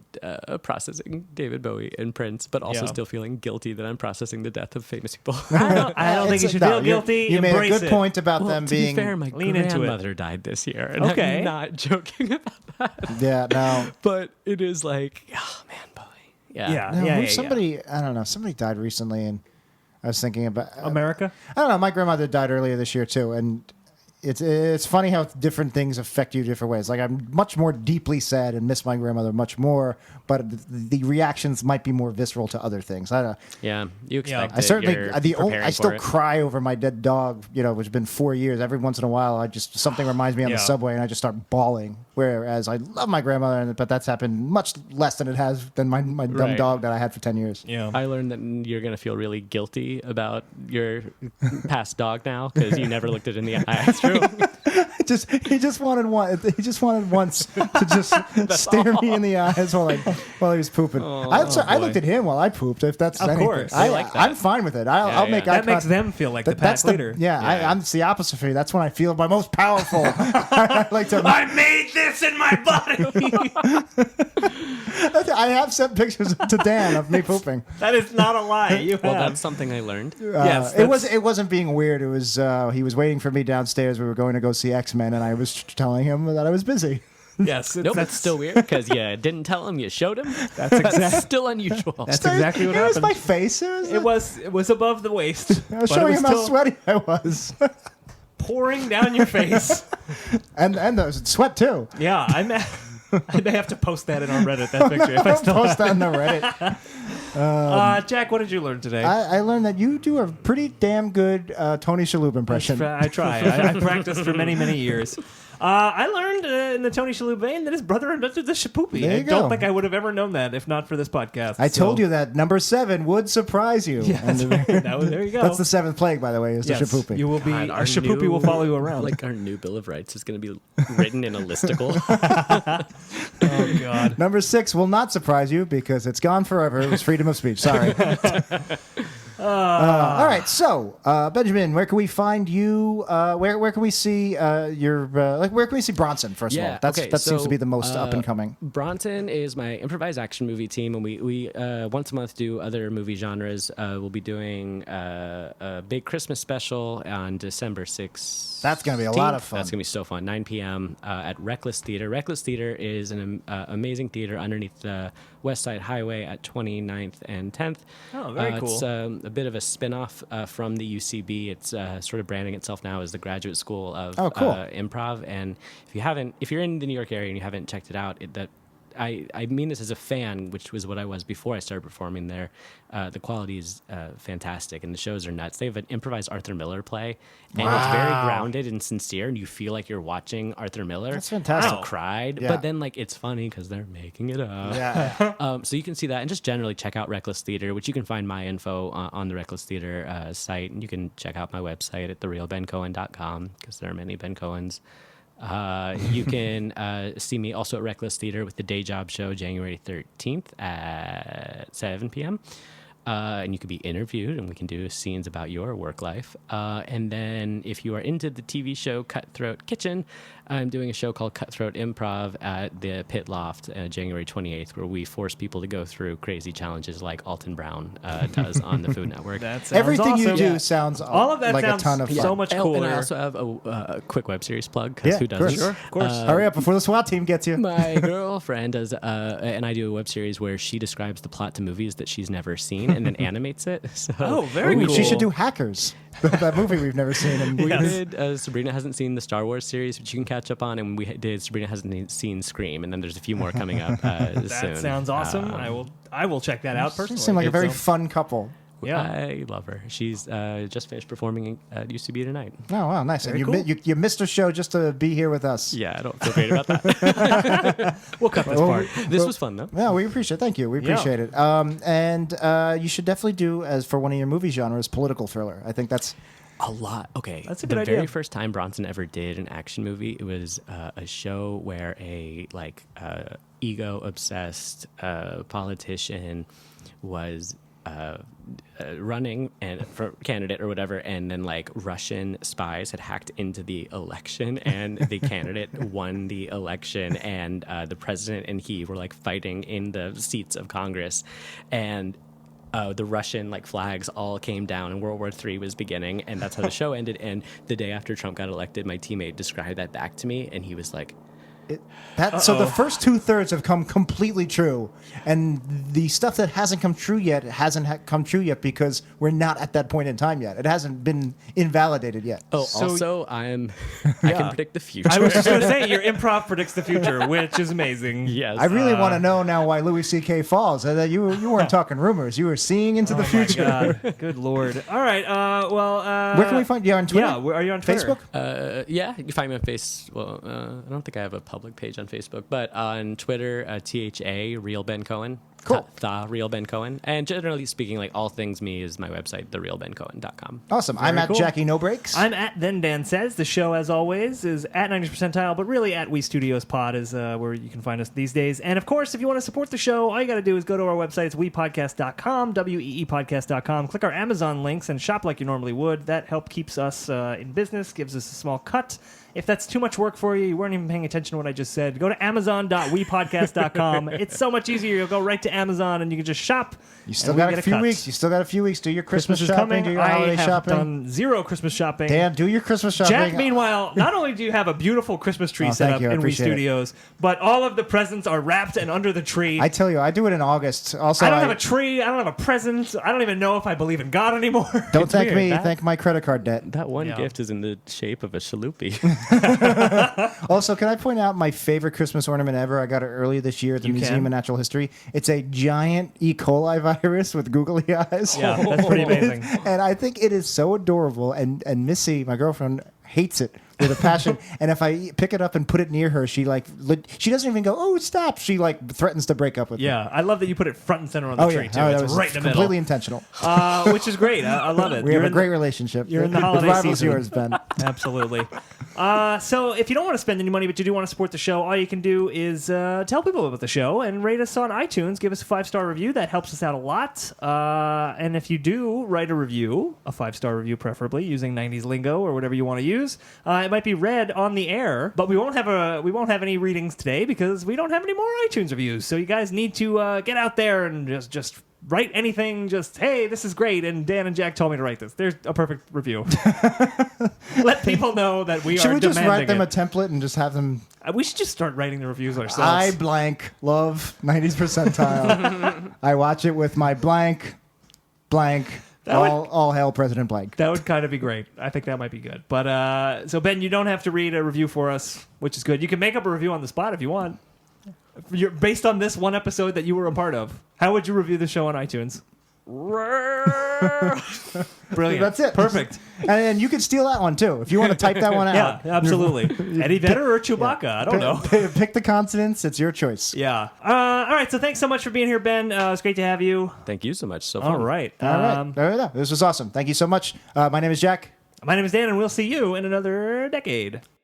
processing David Bowie and Prince, but also Yeah. still feeling guilty that I'm processing the death of famous people. I don't think you should feel guilty. You made a Embrace good it. point about Well, them to being. be fair, my lean into it. grandmother died this year, and Okay. I'm not joking about that. Yeah. No. But it is like, oh man, Bowie. Yeah. No, somebody. I don't know. Somebody died recently, and I was thinking about America. I don't know. My grandmother died earlier this year too, and it's funny how different things affect you different ways. Like I'm much more deeply sad and miss my grandmother much more, but the reactions might be more visceral to other things. I don't know. Yeah, you expect I certainly You're I still preparing for it. cry over my dead dog. Which has been 4 years. Every once in a while, I just something reminds me on Yeah. the subway, and I just start bawling. Whereas I love my grandmother, but that's happened much less than it has than my dumb Right. dog that I had for 10 years. Yeah. I learned that you're going to feel really guilty about your past dog now because you never looked it in the eye. That's true. He just wanted once to just stare me in the eyes while he was pooping. I looked at him while I pooped. If that's Of anything. course. I like that. I'm fine with it. I'll make eye That makes contact. them feel like the pack That's leader. I'm it's the opposite for you. That's when I feel my most powerful. I like to. I made this in my body. I have sent pictures to Dan of me pooping. That is not a lie. You Well, have. that's something I learned. Yes, It wasn't being weird. It was he was waiting for me downstairs. We were going to go see X-Men, and I was telling him that I was busy. Yes. Nope, that's still weird because you didn't tell him, you showed him. That's Still unusual. That's exactly what it was happened. my face. It was above the waist. I was but it showing was him how still sweaty I was. pouring down your face. and the sweat too. Yeah, I may have to post that in our Reddit, that picture. If I still Post that on the Reddit. Jack, what did you learn today? I learned that you do a pretty damn good Tony Shalhoub impression. I try. I practiced for many, many years. I learned in the Tony Shalhoub vein that his brother invented the shapoopy. There you I go. don't think I would have ever known that if not for this podcast. I told you that number 7 would surprise you. Yeah, that's right. There you go. That's the 7th plague, by the way, is the Yes, shapoopy. you will be. God, Our shapoopy will follow you around. Like our new Bill of Rights is going to be written in a listicle. Oh God. Number 6 will not surprise you because it's gone forever. It was freedom of speech. Sorry. All right, so Benjamin, where can we find you? Where can we see your where can we see Bronson? First of all, that seems to be the most up and coming. Bronson is my improvised action movie team, and we once a month do other movie genres. We'll be doing a big Christmas special on December 6th. That's going to be a lot of fun. That's going to be so fun. 9 p.m. At Reckless Theater. Reckless Theater is an amazing theater underneath the West Side Highway at 29th and 10th. Oh, very cool. It's a bit of a spin-off from the UCB. It's sort of branding itself now as the Graduate School of Improv. And if you're in the New York area and you haven't checked it out, I mean this as a fan, which was what I was before I started performing there. The quality is fantastic, and the shows are nuts. They have an improvised Arthur Miller play, and it's very grounded and sincere, and you feel like you're watching Arthur Miller. That's fantastic. I cried, Yeah. but then it's funny because they're making it up. Yeah. So you can see that, and just generally check out Reckless Theater, which you can find my info on the Reckless Theater site, and you can check out my website at therealbencohen.com because there are many Ben Cohens. You can see me also at Reckless Theater with the Day Job Show January 13th at 7 p.m. And you can be interviewed, and we can do scenes about your work life. And then if you are into the TV show Cutthroat Kitchen, I'm doing a show called Cutthroat Improv at the Pit Loft January 28th, where we force people to go through crazy challenges like Alton Brown does on the Food Network. That sounds Everything awesome. you do sounds all of that like sounds a ton of fun. so much cooler. And I also have a quick web series plug, because Yeah, who of doesn't? course. Sure, of course. Hurry up before the SWAT team gets you. My girlfriend does, and I do a web series where she describes the plot to movies that she's never seen and then animates it. So very Ooh, cool. She should do Hackers, that movie we've never seen. And we did Sabrina Hasn't Seen the Star Wars series, which you can catch up on, and we did Sabrina Hasn't Seen Scream, and then there's a few more coming up soon. That sounds awesome. I will check that out She personally. seem like a very So- fun couple. Yeah. I love her. She's just finished performing at UCB tonight. Oh, wow, nice. And Very you missed a show just to be here with us. Yeah, I don't feel great about that. We'll cut this part. This was fun, though. Yeah, we appreciate it. Thank you. We appreciate it. And you should definitely do, as for one of your movie genres, political thriller. I think that's... A lot. Okay. That's a the good idea. very first time Bronson ever did an action movie, it was a show where a ego-obsessed politician was running for candidate or whatever, and then Russian spies had hacked into the election, and the candidate won the election, and the president and he were fighting in the seats of Congress, and the Russian flags all came down, and World War III was beginning, and that's how the show ended. And the day after Trump got elected, my teammate described that back to me, and he was like, So the first 2/3 have come completely true, and the stuff that hasn't come true yet hasn't come true yet because we're not at that point in time yet. It hasn't been invalidated yet. "Oh, So- also I can predict the future." I was just going to say, your improv predicts the future, which is amazing. Yes. I really want to know now why Louis C.K. falls. That you weren't talking rumors. You were seeing into the future. God. Good Lord. All right. Where can we find you on Twitter? Yeah, are you on Twitter? Facebook? Yeah, you can find me on I don't think I have a public page on Facebook, but on Twitter, THA, Real Ben Cohen. Cool. The Real Ben Cohen. And generally speaking, all things me is my website, therealbencohen.com. Awesome. I'm at cool. Jackie No Breaks. I'm at Then Dan Says. The show, as always, is at 90s Percentile, but really at We Studios Pod is where you can find us these days. And of course, if you want to support the show, all you got to do is go to our website. It's weepodcast.com, weepodcast.com. Click our Amazon links and shop like you normally would. That help keeps us in business, gives us a small cut. If that's too much work for you, you weren't even paying attention to what I just said, go to amazon.wepodcast.com. It's so much easier. You'll go right to Amazon and you can just shop. You still and we got get a few cut. weeks. You still got a few weeks. Do your Christmas Christmas is shopping. coming. Do your I holiday have shopping. done zero Christmas shopping. Dan, do your Christmas shopping. Jack, meanwhile, not only do you have a beautiful Christmas tree set thank up you. I in Wii appreciate it. Studios, but all of the presents are wrapped and under the tree. I tell you, I do it in August. Also, I don't have a tree. I don't have a present. I don't even know if I believe in God anymore. Don't It's thank weird. me. That- Thank my credit card debt. That one Yeah. gift is in the shape of a shaloopy. Also, can I point out my favorite Christmas ornament ever? I got it earlier this year at the You Museum can. of Natural History. It's a giant E. coli virus with googly eyes. Yeah, that's pretty amazing. And I think it is so adorable. And Missy, my girlfriend, hates it with a passion. And if I pick it up and put it near her, she she doesn't even go, "Oh, stop!" She threatens to break up with me. Yeah, I love that you put it front and center on the Oh tree yeah, too. that It's was right in the completely middle, intentional. which is great. I love it. We have a in great the- relationship. you're in the It holiday rivals season. yours, Ben. Absolutely. So if you don't want to spend any money, but you do want to support the show, all you can do is tell people about the show and rate us on iTunes. Give us a 5-star review. That helps us out a lot. And if you do write a review, a 5-star review preferably, using 90s lingo or whatever you want to use, it might be read on the air. But we won't have any readings today because we don't have any more iTunes reviews. So you guys need to get out there and just write anything. Just, hey, this is great, and Dan and Jack told me to write this. There's a perfect review. Let people know that we Should are we just write demanding them a it. template and just have them? We should just start writing the reviews ourselves. I blank love 90s percentile. I watch it with my blank. All hail President blank. That would kind of be great. I think that might be good. But so Ben, you don't have to read a review for us, which is good. You can make up a review on the spot if you want. Based on this one episode that you were a part of. How would you review the show on iTunes? Brilliant. That's it. Perfect. And you can steal that one too if you want to type that one Yeah, out. absolutely. Eddie Vedder or Chewbacca? I don't know. Pick the consonants. It's your choice. Yeah. All right. So thanks so much for being here, Ben. It's great to have you. Thank you so much. So fun. All right. All right. There we go. This was awesome. Thank you so much. My name is Jack. My name is Dan, and we'll see you in another decade.